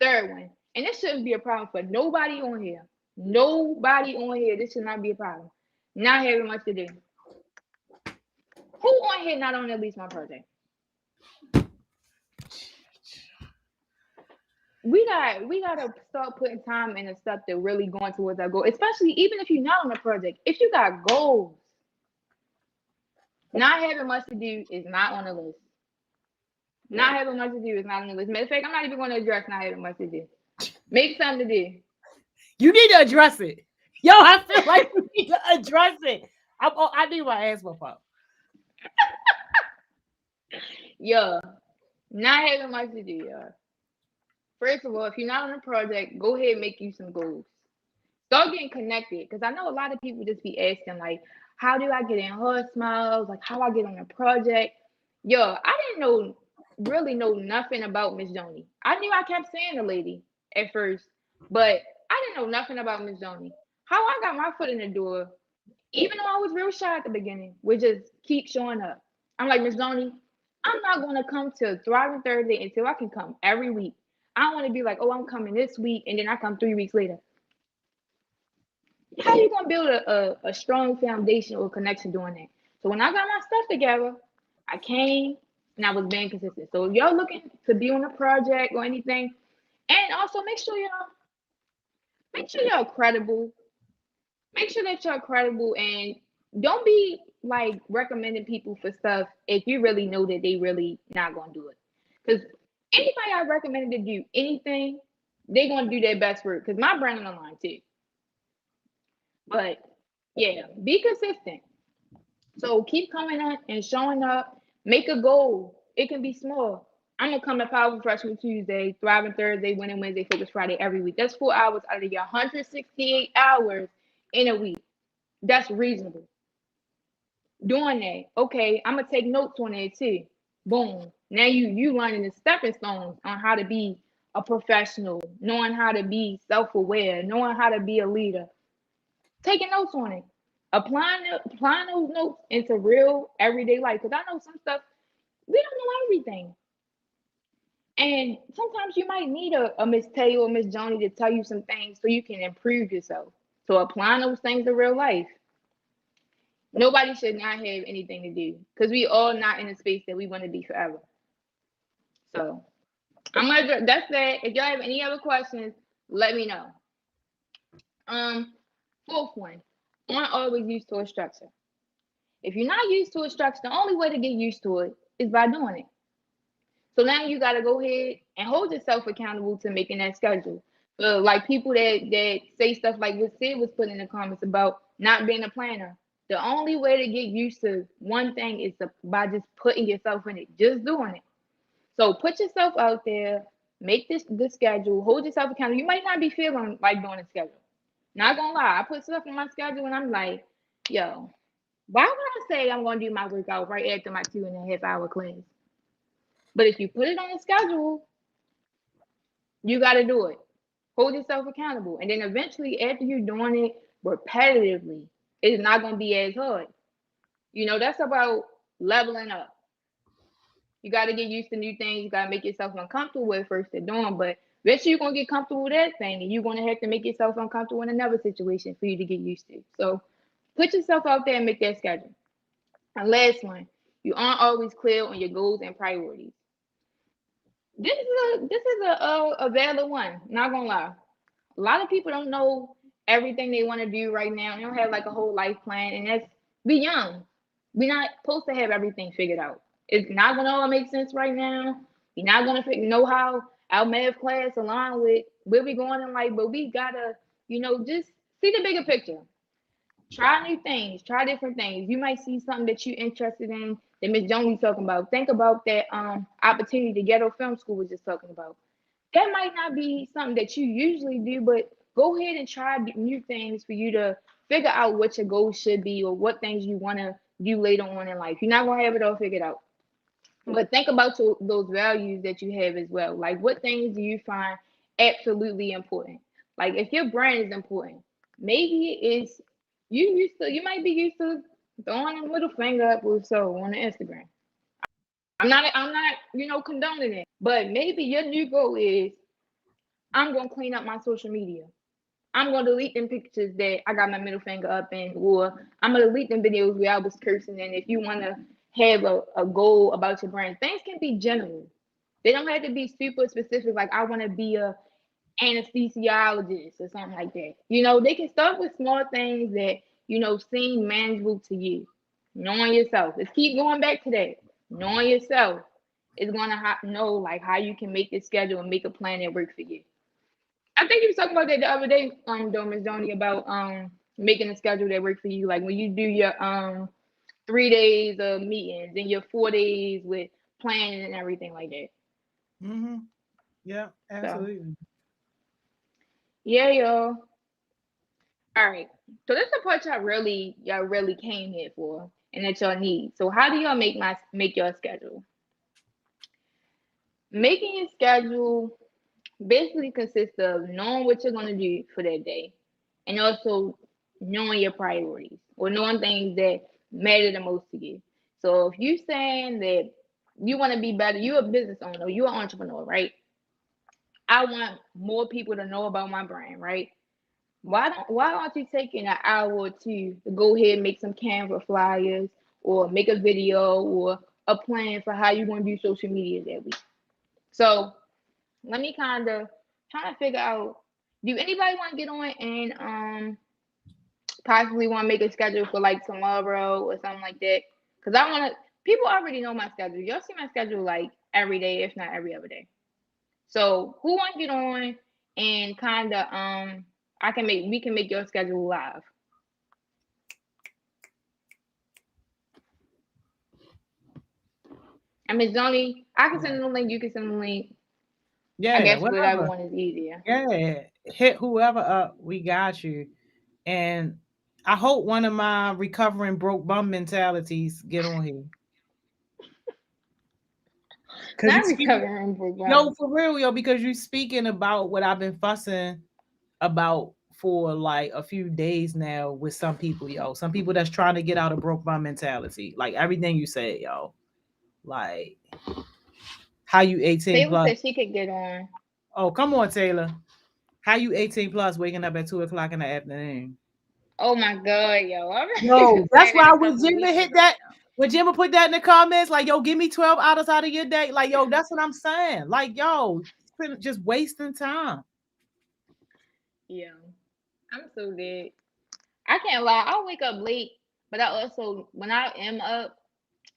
Third one, and this shouldn't be a problem for nobody on here. Nobody on here. This should not be a problem. Not having much to do. Who on here not on at least one project? We gotta start putting time into stuff that really going towards our goal. Especially even if you're not on a project. If you got goals, not having much to do is not on the list. Not having much to do is not on the list. Matter of fact, I'm not even going to address not having much to do. Make something to do. You need to address it. Yo, I feel like you need to address it. I need my ass whooped up. Yo, not having much to do, y'all. First of all, if you're not on a project, go ahead and make you some goals. Start getting connected, because I know a lot of people just be asking, like, how do I get in her smiles? Like, how I get on a project? Yo, I didn't really know nothing about Miss Joni. I knew I kept saying the lady at first, but I didn't know nothing about Miss Joni. How I got my foot in the door, even though I was real shy at the beginning, was just keep showing up. I'm like, Miss Joni, I'm not going to come to Thriving Thursday until I can come every week. I don't want to be like, oh, I'm coming this week, and then I come 3 weeks later. How you gonna build a strong foundation or connection doing that? So when I got my stuff together, I came, and I was being consistent. So if y'all looking to be on a project or anything, and also make sure y'all credible. Make sure that y'all credible and don't be like recommending people for stuff if you really know that they really not gonna do it. Because anybody I recommended to do anything, they gonna do their best work. Because my brand on the line too. But yeah, be consistent. So keep coming up and showing up. Make a goal. It can be small. I'm gonna come to Power Freshman Tuesday, Thriving Thursday, Winning Wednesday, Focus Friday every week. That's 4 hours out of your 168 hours in a week. That's reasonable. Doing that, okay, I'm gonna take notes on it too. Boom. Now you learning the stepping stones on how to be a professional, knowing how to be self-aware, knowing how to be a leader. Taking notes on it, applying those notes into real everyday life. Because I know some stuff we don't know everything, and sometimes you might need a Miss Tay or Miss Joni to tell you some things so you can improve yourself. So applying those things to real life. Nobody should not have anything to do because we all not in a space that we want to be forever. So that's that. If y'all have any other questions, let me know. Um, fourth one, aren't always used to a structure. If you're not used to a structure, the only way to get used to it is by doing it. So now you got to go ahead and hold yourself accountable to making that schedule. Like people that say stuff like what Sid was putting in the comments about not being a planner. The only way to get used to one thing is by just putting yourself in it, just doing it. So put yourself out there, make the schedule, hold yourself accountable. You might not be feeling like doing a schedule. Not gonna lie, I put stuff on my schedule and I'm like, yo, why would I say I'm gonna do my workout right after my 2.5 hour class? But if you put it on the schedule, you got to do it. Hold yourself accountable. And then eventually, after you're doing it repetitively, it's not going to be as hard. That's about leveling up. You got to get used to new things. You got to make yourself uncomfortable with first to doing. But eventually, you're going to get comfortable with that thing. And you're going to have to make yourself uncomfortable in another situation for you to get used to. So put yourself out there and make that schedule. And last one, you aren't always clear on your goals and priorities. This is a valid one. Not gonna lie, a lot of people don't know everything they want to do right now. They don't have like a whole life plan, and that's we young. We're not supposed to have everything figured out. It's not gonna all make sense right now. We're not gonna know how our math class align with where we going in life, but we gotta, just see the bigger picture. Try new things, try different things. You might see something that you're interested in that Miss Jones talking about. Think about that opportunity the Ghetto Film School was just talking about. That might not be something that you usually do, but go ahead and try new things for you to figure out what your goals should be or what things you want to do later on in life. You're not going to have it all figured out. But think about those values that you have as well. Like, what things do you find absolutely important? Like, if your brand is important, maybe it's you might be used to throwing a little finger up or so on the Instagram. I'm not condoning it, but maybe your new goal is I'm gonna clean up my social media. I'm gonna delete them pictures that I got my middle finger up in, or I'm gonna delete them videos where I was cursing. And if you wanna have a goal about your brand, things can be general. They don't have to be super specific, like I wanna be a anesthesiologist or something like that. They can start with small things that, seem manageable to you. Knowing yourself. Let's keep going back to that. Knowing yourself is going to know like how you can make this schedule and make a plan that works for you. I think you was talking about that the other day, Ms. Donnie, about making a schedule that works for you. Like when you do your 3 days of meetings and your 4 days with planning and everything like that. Mm-hmm. Yeah, absolutely. So, yeah, y'all. All right. So this is the part y'all really came here for and that y'all need. So how do y'all make your schedule? Making your schedule basically consists of knowing what you're going to do for that day and also knowing your priorities or knowing things that matter the most to you. So if you're saying that you want to be better, you're a business owner, you're an entrepreneur, right? I want more people to know about my brand, right? Why aren't you taking an hour or two to go ahead and make some Canva flyers or make a video or a plan for how you're gonna do social media that week. So let me kind of try to figure out. Do anybody want to get on and possibly want to make a schedule for like tomorrow or something like that? Because I want to. People already know my schedule. Y'all see my schedule like every day, if not every other day. So who want to get on and kind of we can make your schedule live. I mean, Zoni, I can send the link. You can send the link. I Yeah, guess whatever whatever. one is easier. Yeah, hit whoever up. We got you. And I hope one of my recovering broke bum mentalities get on here. Cause you Not speaking, recovering yo, from. for real, yo, because you speaking about what I've been fussing about for like a few days now with some people, yo. Some people that's trying to get out of broke bum mentality. Like everything you said, yo. Like how you 18 Taylor plus. said she could get on. Oh, come on, Taylor. How you 18 plus waking up at 2 o'clock in the afternoon? Oh my god, yo! I've Yo, been that's saying that why a when couple of Jimmy weeks hit ago that, now. when Jimmy put that in the comments, like, yo, give me 12 hours out of your day. Like, yo, that's what I'm saying. Like, yo, just wasting time. Yeah, I'm so dead. I can't lie. I wake up late, but I also when I am up,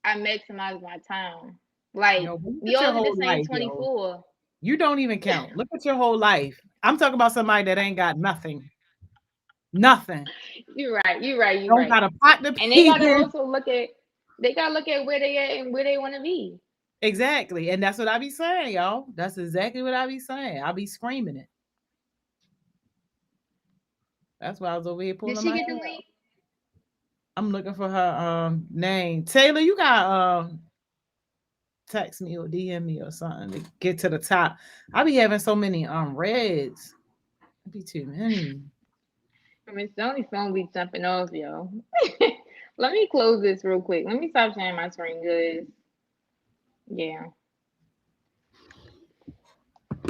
I maximize my time. Like Yo, but look we at your all in the whole same life, yo. 24. You don't even count. Look at your whole life. I'm talking about somebody that ain't got nothing. Nothing. You're right. You're right. You're Don't right. got a pot to And they pee gotta in. also look at. They gotta look at where they at and where they want to be. Exactly. And that's what I be saying, y'all. That's exactly what I be saying. I be screaming it. That's why I was over here Did pulling she my get the hair. link? I'm looking for her name. Taylor, you got text me or DM me or something to get to the top. I be having so many reds. It be too many. I mean, Sony's phone be jumping off, yo. Let me close this real quick. Let me stop sharing my screen, cause yeah,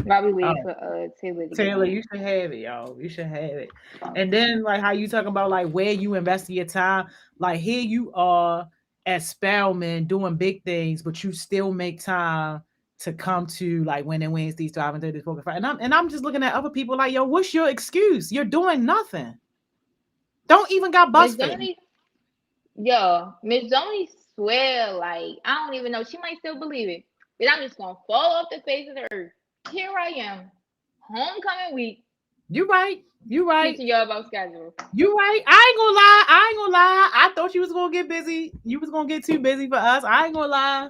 while we wait Oh, for Taylor to get Taylor, on. you should have it, y'all. You should have it. And then like how you talk about like where you invest your time. Like here you are at Spelman doing big things, but you still make time to come to like Winning Wednesdays, 12 and 30 Focus Friday. And I'm just looking at other people like, yo, what's your excuse? You're doing nothing. Don't even got Miss BuzzFeed. Zoni, yo, Miss Zoni swear like I don't even know. She might still believe it, but I'm just gonna fall off the face of the earth. Here I am, homecoming week, You right. You right. teaching y'all about schedule. You right. I ain't gonna lie. I ain't gonna lie. I thought you was gonna get busy. You was gonna get too busy for us. I ain't gonna lie.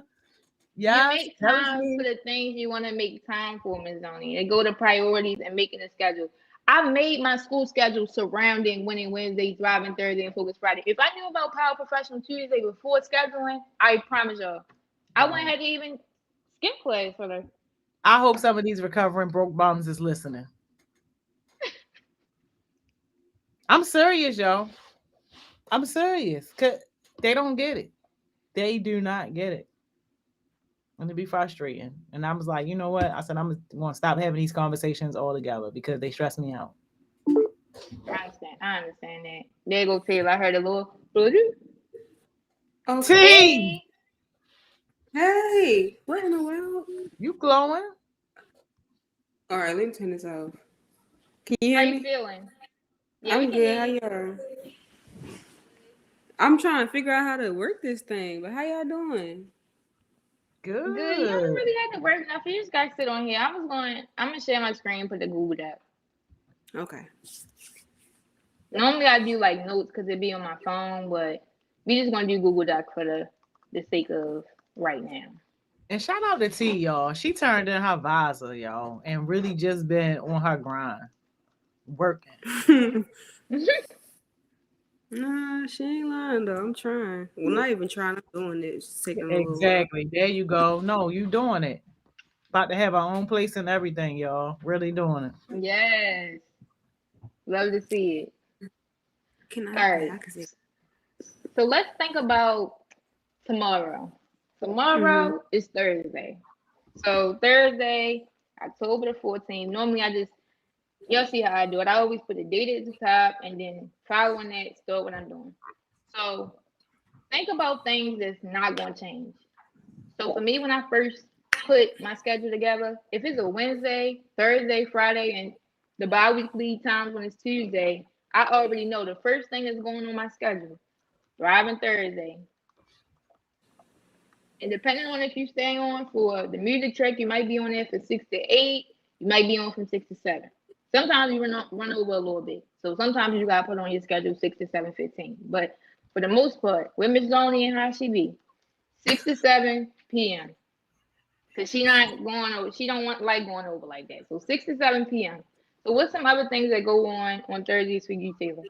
You Yes, make that was time for me. the things you want to make time for, Ms. Zoni. They go to priorities and making a schedule. I made my school schedule surrounding Winning Wednesday, Thriving Thursday, and Focus Friday. If I knew about Power Professional Tuesday before scheduling, I promise y'all, I wouldn't Wow. have to even skip class for the. I hope some of these recovering broke bums is listening. I'm serious, y'all. I'm serious. Cause they don't get it. They do not get it. And it be frustrating. And I was like, you know what? I said I'm gonna stop having these conversations altogether because they stress me out. I understand. I understand that. There go Taylor. I heard a little. Okay. T, Hey, Hey, what in the world? you glowing? All right, let me turn this off. Can you how hear you me? feeling? Yeah, we I'm can hear good. How you. y'all? I'm trying to figure out how to work this thing, but how y'all doing? Good. You don't Good. really have to work nothing. You just gotta sit on here. I'm gonna share my screen, put the Google Doc. Okay. Normally I do like notes because it be on my phone, but we just gonna do Google Doc for the sake of right now. And shout out to T, y'all. She turned in her visor, y'all, and really just been on her grind, working. Nah, she ain't lying though. I'm trying. Well, not even trying. I'm doing it. It's just taking a little while. Exactly. There you go. No, you doing it. About to have our own place and everything, y'all. Really doing it. Yes, love to see it. Can I? All Okay, right, I can see. so let's think about tomorrow. Mhm. Tomorrow is Thursday. So Thursday, October the 14th. Normally I just you'll see how I do it. I always put the date at the top and then following that, start what I'm doing. So think about things that's not going to change. So for me, when I first put my schedule together, if it's a Wednesday, Thursday, Friday, and the bi-weekly times when it's Tuesday, I already know the first thing that's going on my schedule. Driving Thursday. And depending on if you stay on for the music track, you might be on there for 6 to 8. You might be on from 6 to 7. Sometimes you run over a little bit. So sometimes you gotta put on your schedule 6 to 7:15. But for the most part, with Miss Zoney and how she be, 6 to 7 p.m. Cause she not going over. She don't want like going over like that. So 6 to 7 p.m. So what's some other things that go on Thursdays for you, Taylor?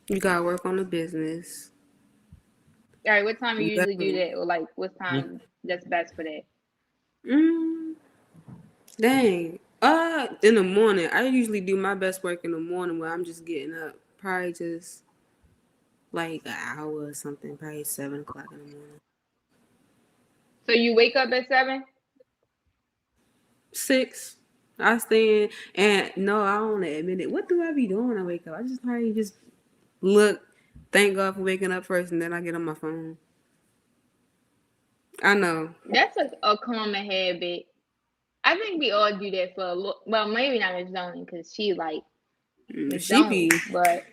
You gotta work on the business. All right, what time you You usually do gotta, that, or like what time that's best for that? mm, dang. In the morning. I usually do my best work in the morning where I'm just getting up. Probably just like an hour or something. Probably 7 o'clock in the morning. So you wake up at 7? 6. I stay in, and no, I don't admit it. What do I be doing when I wake up? I just probably just look, thank God for waking up first, and then I get on my phone. I know. That's a common habit. I think we all do that for a little. Well, maybe not Miss Zoney because she like Miss She Zoney, be. but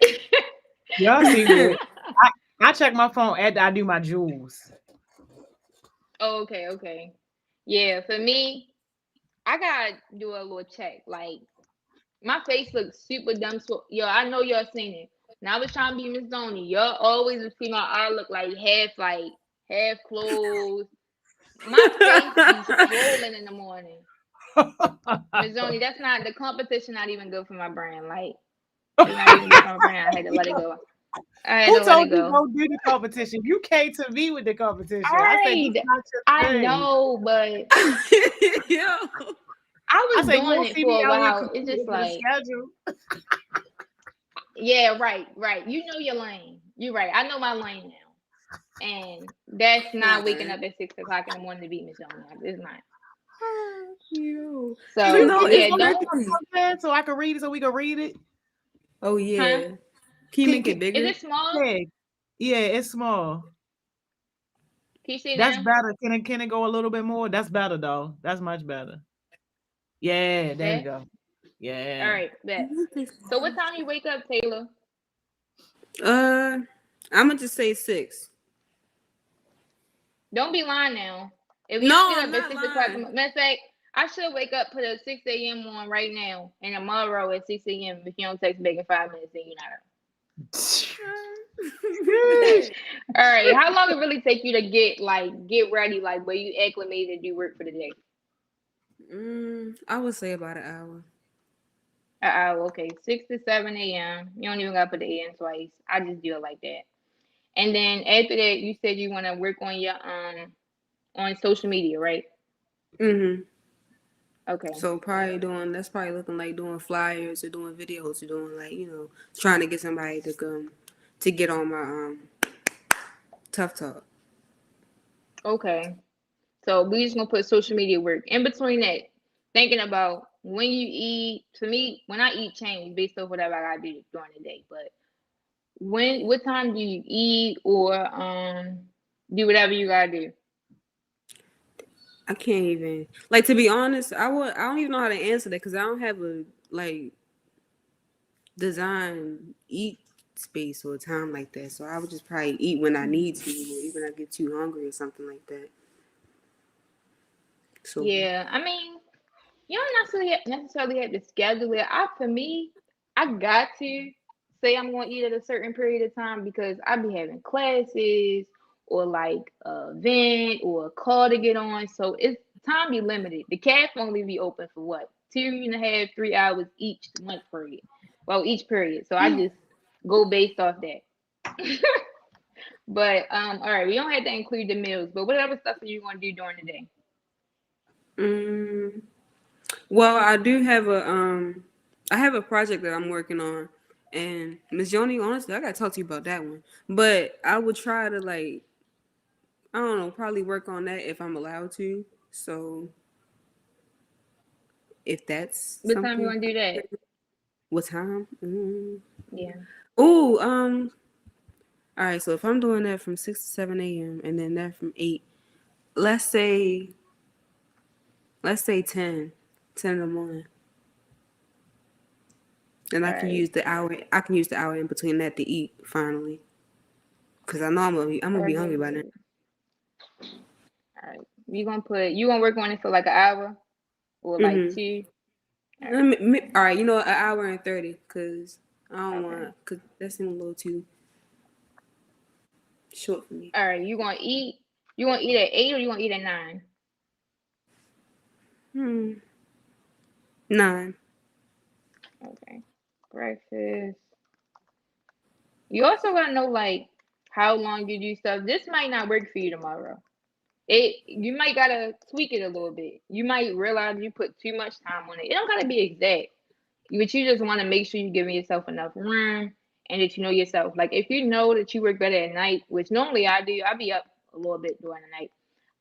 Y'all see what? I check my phone after I do my jewels. oh, okay. Yeah, for me, I gotta do a little check. Like my face looks super dumb. So yo, I know y'all seen it. When I was trying to be Miss Zoney, y'all always would see my eye look like half closed. My face be swollen in the morning. Miss Zoney, that's not the competition. Not even good for my brand. Like it's not even good for my brand. I had to let it go. I had Who to let told it you go. go do the competition? You came to me with the competition. I said this Alright, is not your I thing. know, but Yo. I I was said you doing won't it see for me a out here while. It's just competing for the like, schedule. yeah, right. You know your lane. You're right. I know my lane now, and that's not waking Man. up at 6 o'clock in the morning to be Miss Jones. It's not. Yo. You So know, Can you it's yeah, show me don't. crazy. something so I can read it so we can read it? Oh, Huh? yeah. Can you make it Is bigger? it small? Yeah, yeah, it's small. Can you see it That's now? better. Can it go a little bit more? That's better though. That's much better. Yeah, there we That. go. All Yeah. right. Bet. So what time you wake up, Taylor? Uh, I'm gonna just say 6. Don't be lying now. If you don't No, get I'm up at not 6 o'clock, lying. matter of fact, I should wake up, put a 6 a.m. on right now, and tomorrow at 6 a.m. If you don't text back in 5 minutes, then you're not up. All right. How long it really take you to get ready, like where you acclimated to do work for the day? I would say about an hour. An hour. Okay. 6 to 7 a.m. You don't even gotta put the a.m. twice. I just do it like that. And then after that, you said you want to work on your on social media, right? Mm-hmm. Okay. So that's probably looking like doing flyers or doing videos or doing like, trying to get somebody to come to get on my tough talk. Okay. So we just gonna put social media work in between that. Thinking about when you eat. To me, when I eat, change based on whatever I gotta do during the day. But what time do you eat or do whatever you gotta do? I can't even like, to be honest, I don't even know how to answer that because I don't have a like design eat space or time like that. So I would just probably eat when I need to, or even I get too hungry or something like that. So Yeah, I mean, you don't necessarily have to schedule it. For me, I got to say I'm going to eat at a certain period of time because I be having classes or like a event or a call to get on. So it's time be limited. The cafe only be open for what 2.5, 3 hours each lunch period. Well, each period. So I just go based off that. But all right, we don't have to include the meals. But what other stuff are you going to do during the day? mm, well, I have a project that I'm working on, and Miss Joni, honestly, I gotta talk to you about that one. But I would try to like, I don't know, probably work on that if I'm allowed to. So if that's What time you something, want to do that? what time? Yeah. Oh, All right, so if I'm doing that from 6 to 7 a.m. and then that from 8, let's say 10 in the morning. And I can Alright. use the hour. I can use the hour in between that to eat finally, cause I know I'm gonna be hungry by then. Alright. You gonna work on it for like an hour or like Mhm. 2? Alright. All right, an hour and 30, cause I don't Okay. want, cause that seems a little too short for me. Alright. You gonna eat? You gonna eat at 8 or you gonna eat at 9? 9. Okay. Breakfast. You also gotta know like how long you do stuff. This might not work for you tomorrow. You might gotta tweak it a little bit. You might realize you put too much time on it. It don't gotta be exact. But you just want to make sure you're giving yourself enough room and that you know yourself. Like if you know that you work better at night, which normally I do, I'll be up a little bit during the night.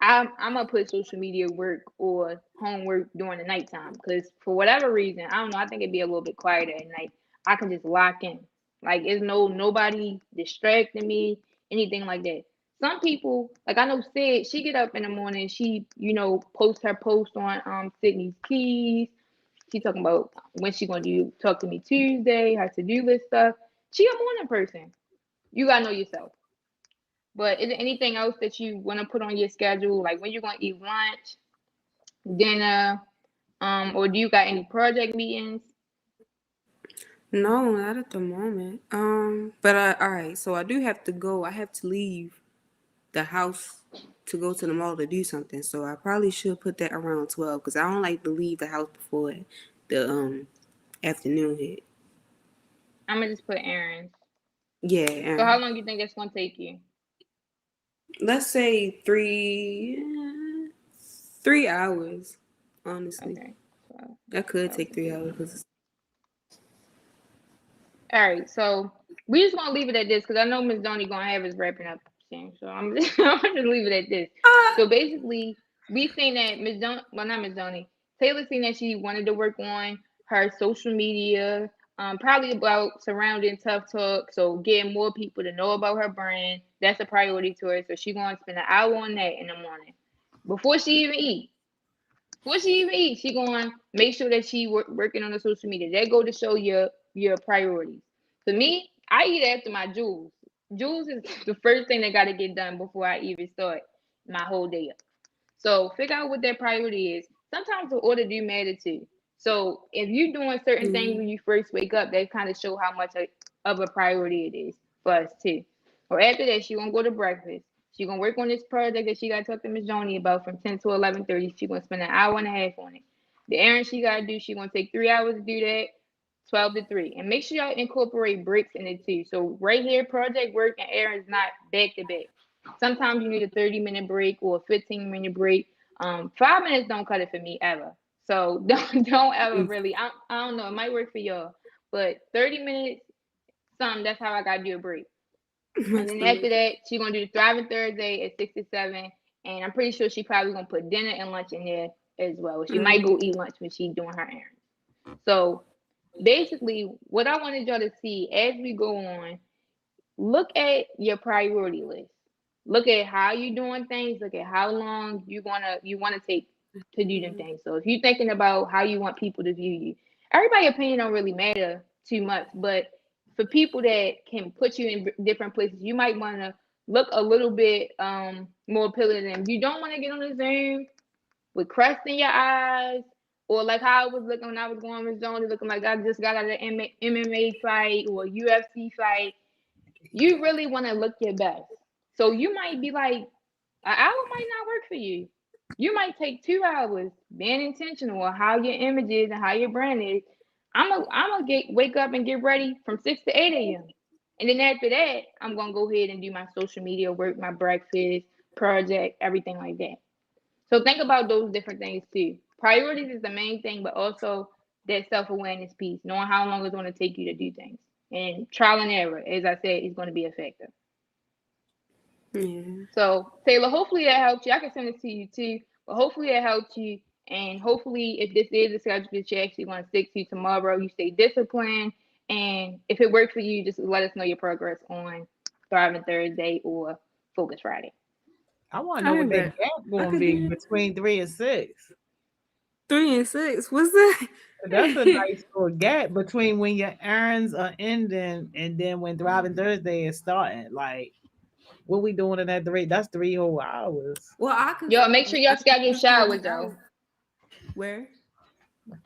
I'm gonna put social media work or homework during the nighttime because for whatever reason, I don't know. I think it'd be a little bit quieter at night. I can just lock in. Like it's nobody distracting me, anything like that. Some people, like I know Sid, she get up in the morning, she post her post on Sydney's keys. She talking about when she gonna do talk to me Tuesday, her to do list stuff. She a morning person. You gotta know yourself. But is there anything else that you want to put on your schedule, like when you're gonna eat lunch, dinner, or do you got any project meetings? No, not at the moment. But all right. So I do have to go. I have to leave the house to go to the mall to do something. So I probably should put that around 12 because I don't like to leave the house before the afternoon hit. I'm gonna just put errands. Yeah, So how long do you think that's gonna take you? let's say 3 hours. Honestly, Okay. So, that could take 3 hours. 'Cause all right. So we just gonna leave it at this because I know Miss Donnie gonna have us wrapping up soon. So I'm just, I'm gonna leave it at this. So basically, we seen that not Miss Donnie, Taylor seen that she wanted to work on her social media, probably about surrounding tough talk. So getting more people to know about her brand. That's a priority to her. So she gonna spend an hour on that in the morning before she even eat. Before she even eat, she going to make sure that she working on the social media. That go to show your priorities. For me, I eat after my jewels. Jewels is the first thing that got to get done before I even start my whole day up. So figure out what their priority is. Sometimes the order do matter too. So if you're doing certain things when you first wake up, that kind of show how much of a priority it is for us too. Or after that, she gonna go to breakfast. She gonna work on this project that she got to talk to Miss Joni about from 10 to 11:30. She gonna spend an hour and a half on it. The errand she gotta do, she gonna take 3 hours to do that. 12 to 3. And make sure y'all incorporate breaks in it too. So right here, project work and errands not back to back. Sometimes you need a 30-minute break or a 15-minute break. 5 minutes don't cut it for me ever. So don't ever really. I don't know. It might work for y'all, but 30 minutes, that's how I gotta do a break. And then after that, she's gonna do the Thriving Thursday at 6 to 7, and I'm pretty sure she probably gonna put dinner and lunch in there as well. She might go eat lunch when she's doing her errands. So basically, what I wanted y'all to see as we go on, look at your priority list. Look at how you're doing things. Look at how long you wanna take to do them things. So if you're thinking about how you want people to view you, everybody's opinion don't really matter too much. But for people that can put you in different places, you might want to look a little bit more appealing to them. You don't want to get on the Zoom with crust in your eyes, or like how I was looking when I was going with Zone, looking like I just got out of an MMA fight or a UFC fight. You really want to look your best. So you might be like, an hour might not work for you. You might take 2 hours being intentional on how your image is and how your brand is. I'm gonna wake up and get ready from 6 to 8 a.m. And then after that, I'm gonna go ahead and do my social media work, my breakfast, project, everything like that. So think about those different things too. Priorities is the main thing, but also that self-awareness piece, knowing how long it's going to take you to do things. And trial and error, as I said, is going to be effective. Yeah. So Taylor, hopefully that helped you. I can send it to you too, but hopefully it helped you. And hopefully, if this is a schedule that you actually want to stick to tomorrow, you stay disciplined. And if it works for you, just let us know your progress on Thriving Thursday or Focus Friday. I want to know what that heard gap I going to could be do between 3 and 6. 3 and 6. What's that? That's a nice little gap between when your errands are ending and then when Thriving Thursday is starting. Like, what we doing in that 3? That's 3 whole hours. Well, I can. Yo, make sure y'all schedule showers though. Where?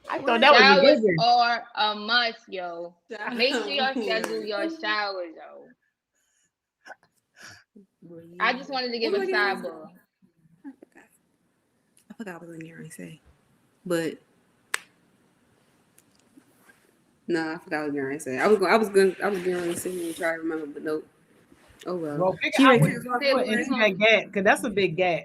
I thought What? that was a Showers given. are a must, yo. Make sure y'all schedule your showers, yo. I just wanted to give a What was I gonna sidebar. I forgot what I was going to say. But no, I forgot what I was going to say. I was going to say and try to remember, but nope. Oh well. Well, figure She out right what there. you're doing and see that gap because that's a big gap.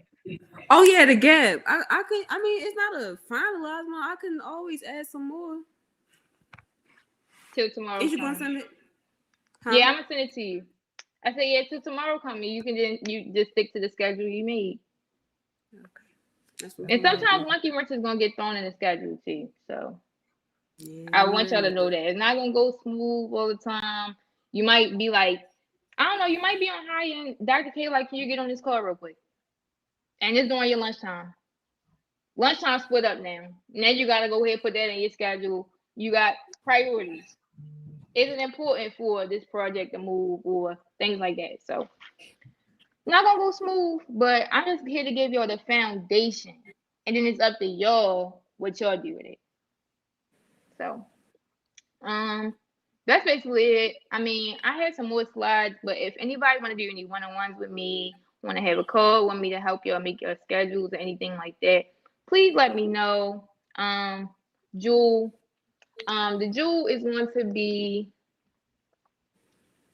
Oh yeah, the gap. I could. I mean, it's not a finalized one. I can always add some more. Till tomorrow. Is you gonna send it? Huh? Yeah, I'm gonna send it to you. I said yeah, till tomorrow coming. You can just stick to the schedule you made. Okay. That's what And sometimes monkey wrench is gonna get thrown in the schedule too. So yeah, I want y'all to know that it's not gonna go smooth all the time. You might be like, I don't know, you might be on high and Dr. K like, can you get on this call real quick? And it's during your lunchtime. Lunchtime split up now. Now you gotta go ahead and put that in your schedule. You got priorities. Is it important for this project to move or things like that? So not gonna go smooth, but I'm just here to give y'all the foundation. And then it's up to y'all what y'all do with it. So that's basically it. I mean, I had some more slides, but if anybody want to do any one-on-ones with me, want to have a call, want me to help y'all make your schedules or anything like that, please let me know. Jewel, the Jewel is going to be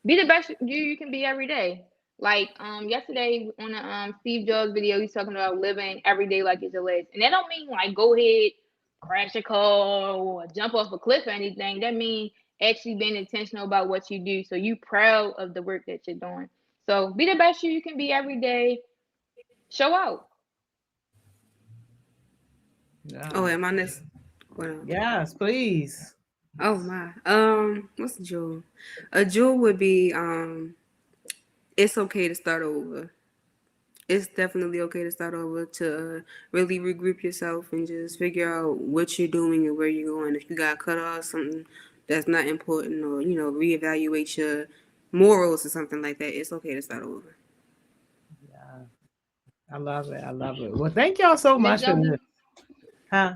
the best you can be every day. Like yesterday on the Steve Jobs video, he's talking about living every day like it's your last, and that don't mean like go ahead, crash a car or jump off a cliff or anything. That means actually being intentional about what you do, so you proud of the work that you're doing. So be the best you can be every day. Show out. Yeah. Oh, am I next? Yes, please. Oh my. What's a jewel? A jewel would be it's okay to start over. It's definitely okay to start over to really regroup yourself and just figure out what you're doing and where you're going. If you got cut off something that's not important, or reevaluate your morals or something like that, it's okay to start over. Yeah. I love it. I love it. Well, thank y'all so much for this. Huh?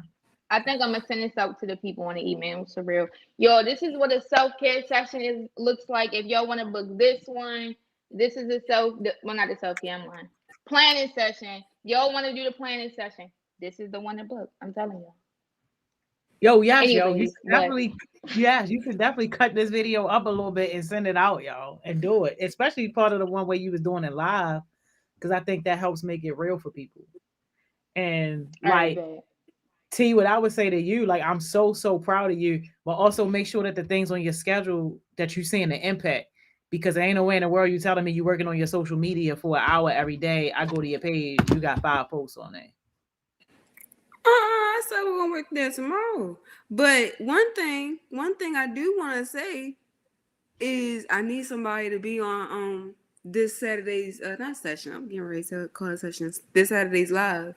I think I'm gonna send this out to the people on the email. For real, yo, this is what a self-care session looks like. If y'all want to book this one, this is not the self-care, I'm lying. Planning session. Y'all want to do the planning session? This is the one to book. I'm telling you. Yo, yes, Anyways, you can definitely cut this video up a little bit and send it out, y'all, and do it. Especially part of the one where you was doing it live, because I think that helps make it real for people. And like T, what I would say to you, like I'm so proud of you, but also make sure that the things on your schedule that you're seeing the impact. Because there ain't no way in the world you telling me you're working on your social media for an hour every day. I go to your page, you got 5 posts on there. I said we're gonna work there tomorrow. But one thing I do want to say is I need somebody to be on this Saturday's not session. I'm getting ready to call it sessions. This Saturday's live.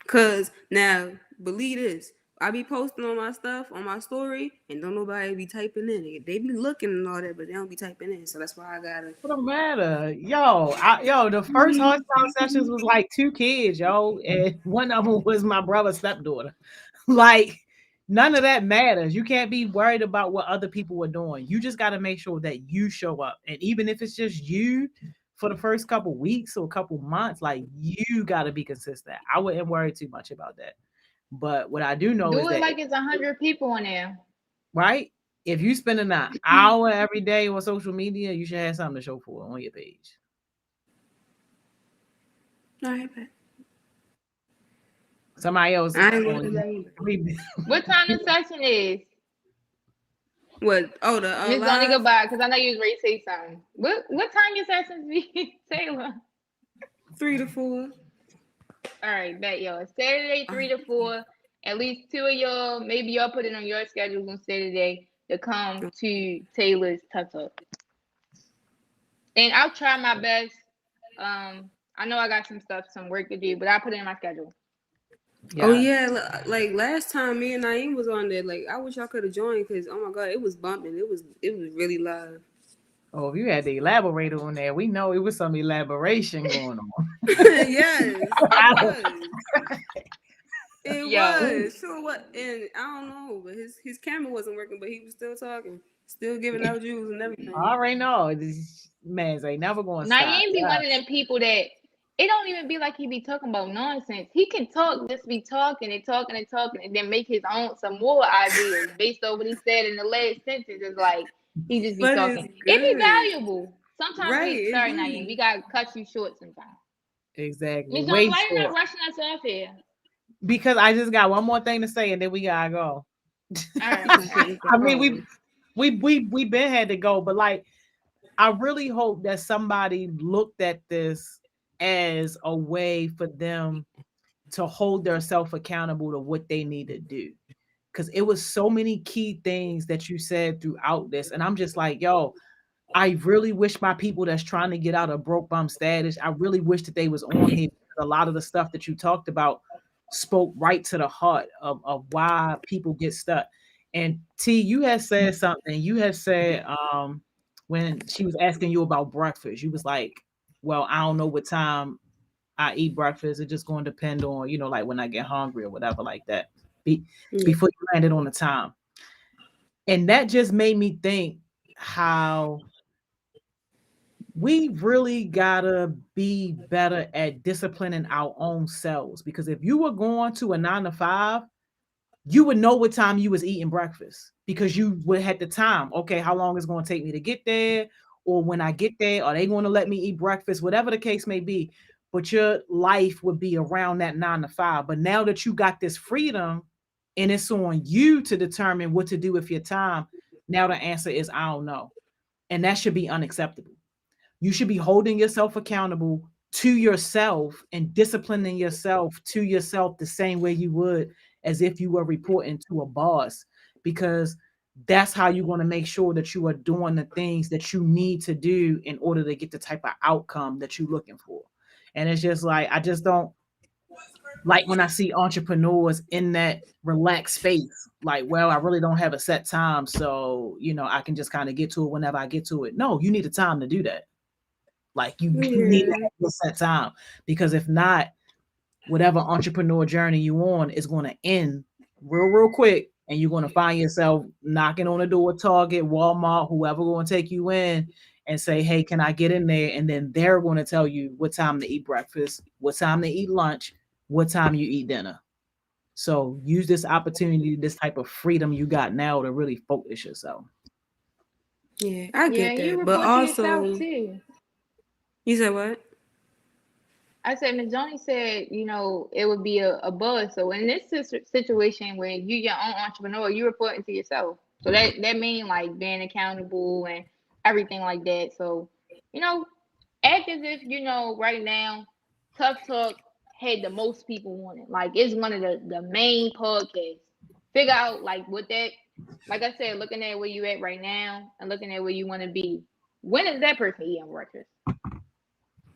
Cause now believe this, I be posting on my stuff on my story, and don't nobody be typing in. They be looking and all that, but they don't be typing in. So that's why I gotta. What the matter, yo? The first hardstyle sessions was like 2 kids, yo, and one of them was my brother's stepdaughter. Like none of that matters. You can't be worried about what other people are doing. You just got to make sure that you show up, and even if it's just you for the first couple weeks or a couple months, like you got to be consistent. I wouldn't worry too much about that. But what I do know is that like it's 100 people on there, right? If you spending an hour every day on social media, you should have something to show for it on your page. All right, Somebody else. What time the session is? What? Oh, the Miss Donnie, goodbye, because I know you was ready to say something. What time your sessions be, Taylor? 3 to 4. All right, bet y'all. Saturday 3 to 4. At least 2 of y'all, maybe y'all put it on your schedules on Saturday to come to Taylor's Tuck Talk. And I'll try my best. I know I got some work to do, but I'll put it in my schedule. Oh Yeah. yeah, like last time me and Naeem was on there, like I wish I could have joined because oh my god, it was bumping. It was really live. Oh, if you had to elaborate on that, we know it was some elaboration going on. Yes, it was. It Yo, was sure what, and I don't know, but his camera wasn't working, but he was still talking, still giving out jewels and I everything. already know these mans ain't never gonna stop. Naeem be Yeah. one of them people that it don't even be like he be talking about nonsense. He can talk, just be talking and talking and talking, and then make his own some more ideas based on what he said in the last sentence. It's like he just be But it's talking. It be good, valuable. Sometimes right? we It sorry, Naeem, we do. gotta cut you short sometimes. Exactly. Miss Johnny, Way why you not short. rushing us off here? Because I just got one more thing to say and then we gotta go. All right. I mean, we been had to go, but like I really hope that somebody looked at this as a way for them to hold themselves accountable to what they need to do. Because it was so many key things that you said throughout this. And I'm just like, yo, I really wish my people that's trying to get out of broke bum status, I really wish that they was on here. A lot of the stuff that you talked about spoke right to the heart of why people get stuck. And T, you had said something. You had said when she was asking you about breakfast, you was like, well, I don't know what time I eat breakfast. It's just going to depend on, like when I get hungry or whatever like that. Yeah. Before you landed on the time. And that just made me think how we really gotta be better at disciplining our own selves. Because if you were going to a 9 to 5, you would know what time you was eating breakfast because you would have the time. Okay, how long is it going to take me to get there? Or when I get there, are they going to let me eat breakfast? Whatever the case may be. But your life would be around that 9 to 5. But now that you got this freedom and it's on you to determine what to do with your time, now the answer is I don't know. And that should be unacceptable. You should be holding yourself accountable to yourself and disciplining yourself to yourself the same way you would as if you were reporting to a boss, because that's how you're going to make sure that you are doing the things that you need to do in order to get the type of outcome that you're looking for. And it's just like, I just don't like when I see entrepreneurs in that relaxed space, like, well, I really don't have a set time. So, I can just kind of get to it whenever I get to it. No, you need a time to do that. Like you need to Yeah. have a set time, because if not, whatever entrepreneur journey you on is going to end real quick, and you're going to find yourself knocking on the door of Target, Walmart, whoever going to take you in and say, hey, can I get in there? And then they're going to tell you what time to eat breakfast, what time to eat lunch, what time you eat dinner. So use this opportunity, this type of freedom you got now to really focus yourself. Yeah, I Yeah, get you that, but report to yourself also too. you said what? I said, Miss Johnny said, it would be a buzz. So in this situation where you your own entrepreneur, you reporting to yourself. So that mean like being accountable and everything like that. So, you know, act as if right now, Tough Talk had the most people on it. Like it's one of the main podcasts. Figure out like what that, like I said, looking at where you at right now and looking at where you want to be. When is that person eating breakfast?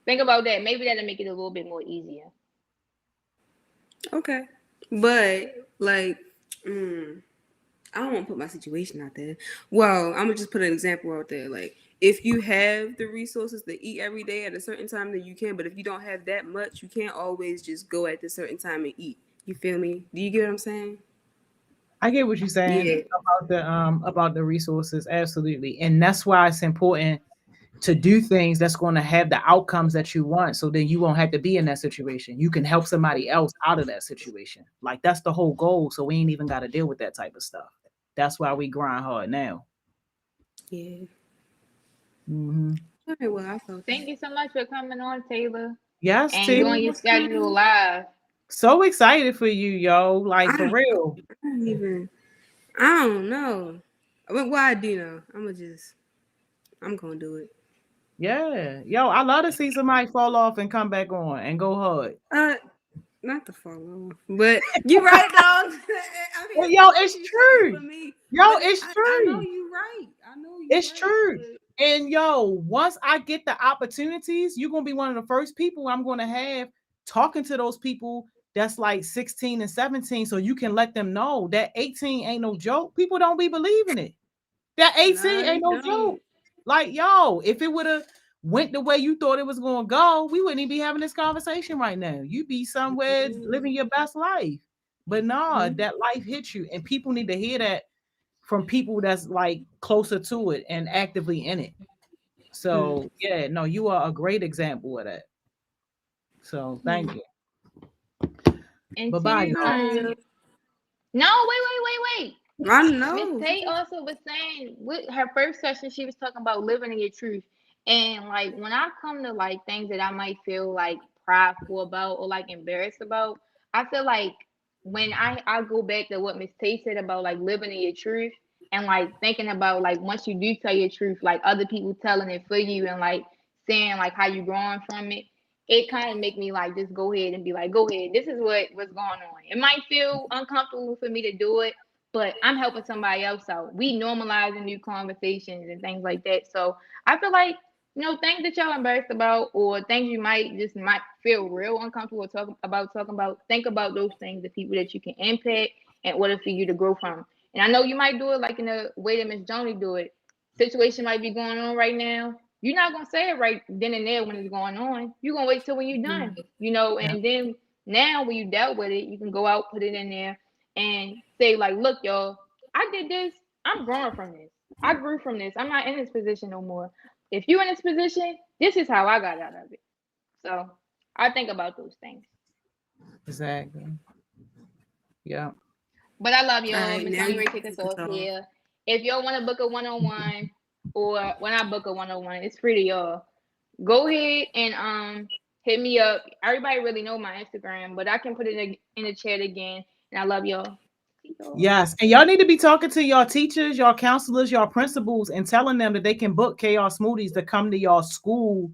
Think about that. Maybe that'll make it a little bit more easier. Okay, but like, I don't want to put my situation out there. Well, I'm gonna just put an example out there. Like, if you have the resources to eat every day at a certain time, then you can. But if you don't have that much, you can't always just go at the certain time and eat. You feel me? Do you get what I'm saying? I get what you're saying Yeah. about the resources, absolutely, and that's why it's important to do things that's going to have the outcomes that you want, so then you won't have to be in that situation. You can help somebody else out of that situation. Like that's the whole goal. So we ain't even got to deal with that type of stuff. That's why we grind hard now. Yeah. Mm-hmm. All right. Well, I felt Thank that. you so much for coming on, Taylor, Yes, and T. doing your schedule live. So excited for you, yo. Like for I, real. I don't even. I don't know. But why I do know? I'm gonna do it. Yeah. Yo, I love to see somebody fall off and come back on and go hard. Uh, Not to fall off, but you're right, dog. I mean, Yo, it's it's easy to say true. for me, Yo, but it's I know true. you're right. I know you're It's right. true. And yo, once I get the opportunities, you're gonna be one of the first people I'm gonna have talking to those people that's like 16 and 17, so you can let them know that 18 ain't no joke. People don't be believing it. That No, 18 they ain't no joke. don't. Like, yo, if it would have went the way you thought it was gonna go, we wouldn't even be having this conversation right now. You'd be somewhere living your best life. But nah, Mhm. that life hits you, and people need to hear that from people that's like closer to it and actively in it. Mm. So yeah, no, you are a great example of that. So thank Mm. you. And Bye bye, two, y'all. All right, yo. no, wait. I Miss know. Tate also was saying with her first session, she was talking about living in your truth. And like when I come to like things that I might feel like prideful about or like embarrassed about, I feel like when I go back to what Miss Tate said about like living in your truth and like thinking about like once you do tell your truth, like other people telling it for you and like saying like how you growing from it, it kind of make me like just go ahead and be like, go ahead. This is what's going on. It might feel uncomfortable for me to do it, but I'm helping somebody else out. We normalizing new conversations and things like that. So I feel like, things that y'all embarrassed about or things you might feel real uncomfortable talking about, think about those things, the people that you can impact in order for you to grow from. And I know you might do it like in the way that Miss Joni do it. Situation might be going on right now. You're not gonna say it right then and there when it's going on. You're gonna wait till when you're Mm. done, Yeah, and then now when you dealt with it, you can go out, put it in there, and say like, look, y'all, I did this. I'm growing from this. I grew from this. I'm not in this position no more. If you're in this position, this is how I got out of it. So I think about those things. exactly. Yeah. But I love All y'all. right, Miss now Johnny you Ray can take us take us off off. here. If y'all want to book a one-on-one or when I book a one-on-one, it's free to y'all. Go ahead and hit me up. Everybody really know my Instagram, but I can put it in the chat again. And I love y'all. See y'all. Yes, and y'all need to be talking to your teachers, your counselors, your principals, and telling them that they can book Chaos Smoothies to come to your school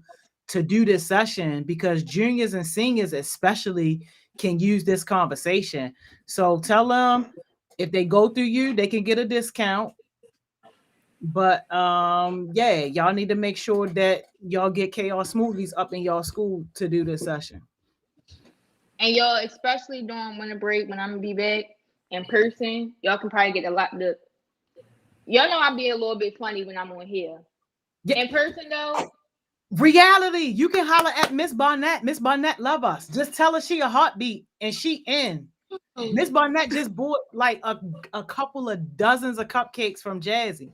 to do this session because juniors and seniors, especially, can use this conversation. So tell them if they go through you, they can get a discount. But yeah, y'all need to make sure that y'all get Chaos Smoothies up in your school to do this session. And y'all, especially during winter break when I'm gonna be back in person, y'all can probably get a lot. Y'all know I'll be a little bit funny when I'm on here. Yeah, In person though, reality. You can holler at Miss Barnett. Miss Barnett love us. Just tell her she a heartbeat and she in. Miss Barnett just bought like a couple of dozens of cupcakes from Jazzy.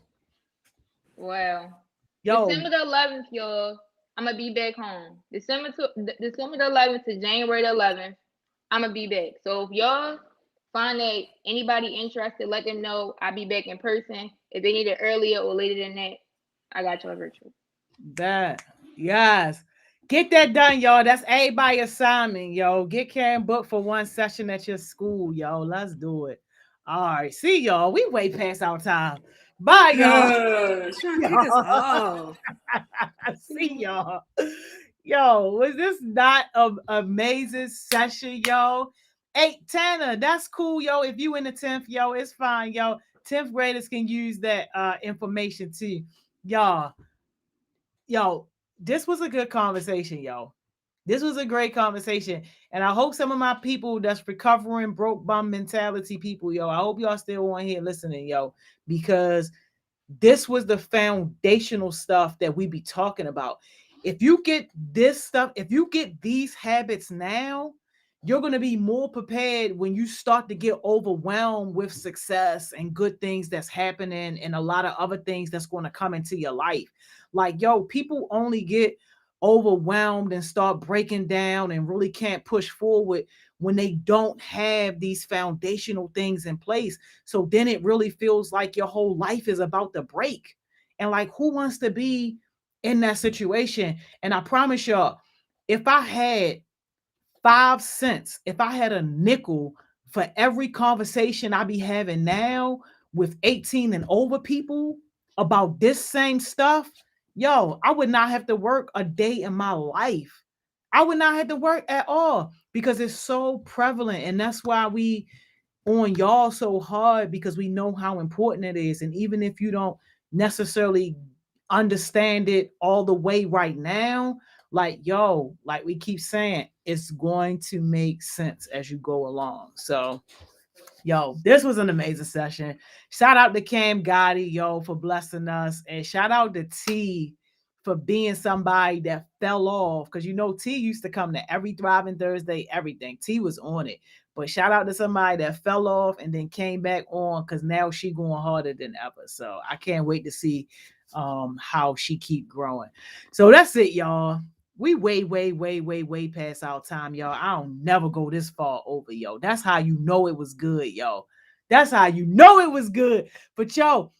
well, Yo, December the 11th, y'all, I'm gonna be back home. December the 11th to January the 11th, I'm gonna be back. So if y'all find that anybody interested, let them know I'll be back in person. If they need it earlier or later than that, I got y'all virtual. that yes. Get that done, y'all. That's everybody assignment, yo. Get Karen booked for one session at your school, yo. Let's do it. All right. See y'all. We way past our time. Bye, y'all. Trying to kick us Y'all. off. See y'all. Yo, was this not an amazing session, yo? Hey, Tanner, that's cool, yo. If you in the 10th, yo, it's fine, yo. 10th graders can use that information too. Y'all, yo, this was a good conversation, yo. This was a great conversation. And I hope some of my people that's recovering broke bum mentality people, yo, I hope y'all still on here listening, yo, because this was the foundational stuff that we be talking about. If you get this stuff, if you get these habits now, you're going to be more prepared when you start to get overwhelmed with success and good things that's happening and a lot of other things that's going to come into your life. Like, yo, people only get overwhelmed and start breaking down and really can't push forward when they don't have these foundational things in place. So then it really feels like your whole life is about to break. And like, who wants to be in that situation? And I promise y'all, if I had 5 cents, if I had a nickel for every conversation I be having now with 18 and over people about this same stuff, yo, I would not have to work a day in my life. I would not have to work at all because it's so prevalent. And that's why we on y'all so hard because we know how important it is. And even if you don't necessarily understand it all the way right now, like yo, like we keep saying, it's going to make sense as you go along. So yo, this was an amazing session. Shout out to Cam Gotti, yo, for blessing us. And shout out to T for being somebody that fell off. Because you know, T used to come to every Thriving Thursday, everything. T was on it. But shout out to somebody that fell off and then came back on because now she going harder than ever. So I can't wait to see how she keep growing. So that's it, y'all. We way past our time, y'all. I don't never go this far over, yo. That's how you know it was good, yo. That's how you know it was good. But yo,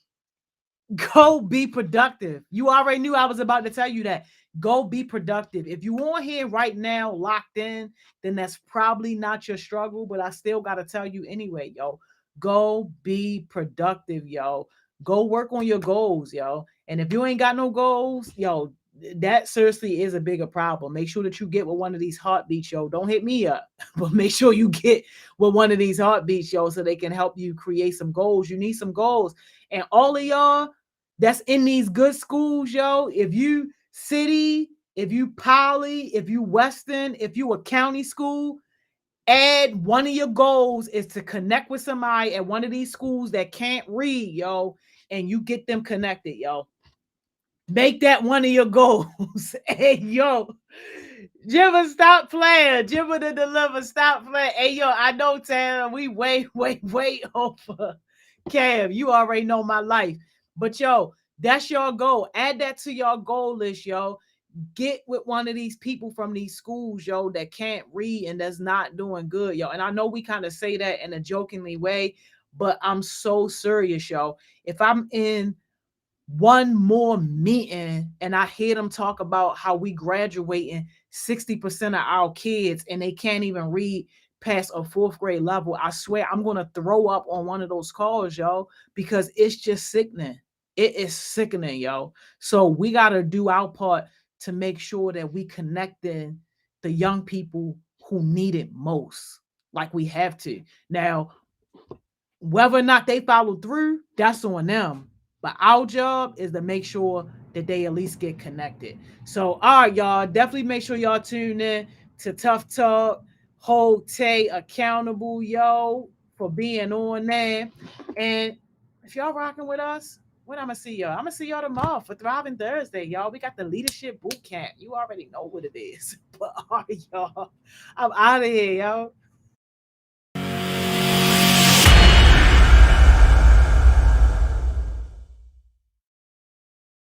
go be productive. You already knew I was about to tell you that. Go be productive. If you on here right now locked in, then that's probably not your struggle, but I still got to tell you anyway, yo. Go be productive, yo. Go work on your goals, yo. And if you ain't got no goals, yo, that seriously is a bigger problem. Make sure that you get with one of these heartbeats, yo. Don't hit me up, but make sure you get with one of these heartbeats, yo, so they can help you create some goals. You need some goals. And all of y'all that's in these good schools, yo, if you city, if you poly, if you Western, if you a county school, add one of your goals is to connect with somebody at one of these schools that can't read, yo, and you get them connected, yo. Make that one of your goals. Hey, yo, Jimmy, stop playing. Jimmy to deliver, stop playing. Hey, yo, I know, Tam, we way over. Cam, you already know my life. But, yo, that's your goal. Add that to your goal list, yo. Get with one of these people from these schools, yo, that can't read and that's not doing good, yo. And I know we kind of say that in a jokingly way, but I'm so serious, yo. If I'm in one more meeting and I hear them talk about how we graduating 60% of our kids and they can't even read past a fourth grade level, I swear I'm going to throw up on one of those calls, yo, because it's just sickening. It is sickening, yo. So we got to do our part to make sure that we connecting the young people who need it most, like we have to. Now, whether or not they follow through, that's on them. But our job is to make sure that they at least get connected. So, all right, y'all, definitely make sure y'all tune in to Tough Talk. Hold Tay accountable, yo, for being on there. And if y'all rocking with us, when I'm gonna see y'all? I'm gonna see y'all tomorrow for Thriving Thursday, y'all. We got the leadership boot camp. You already know what it is. But all right, y'all, I'm out of here, yo.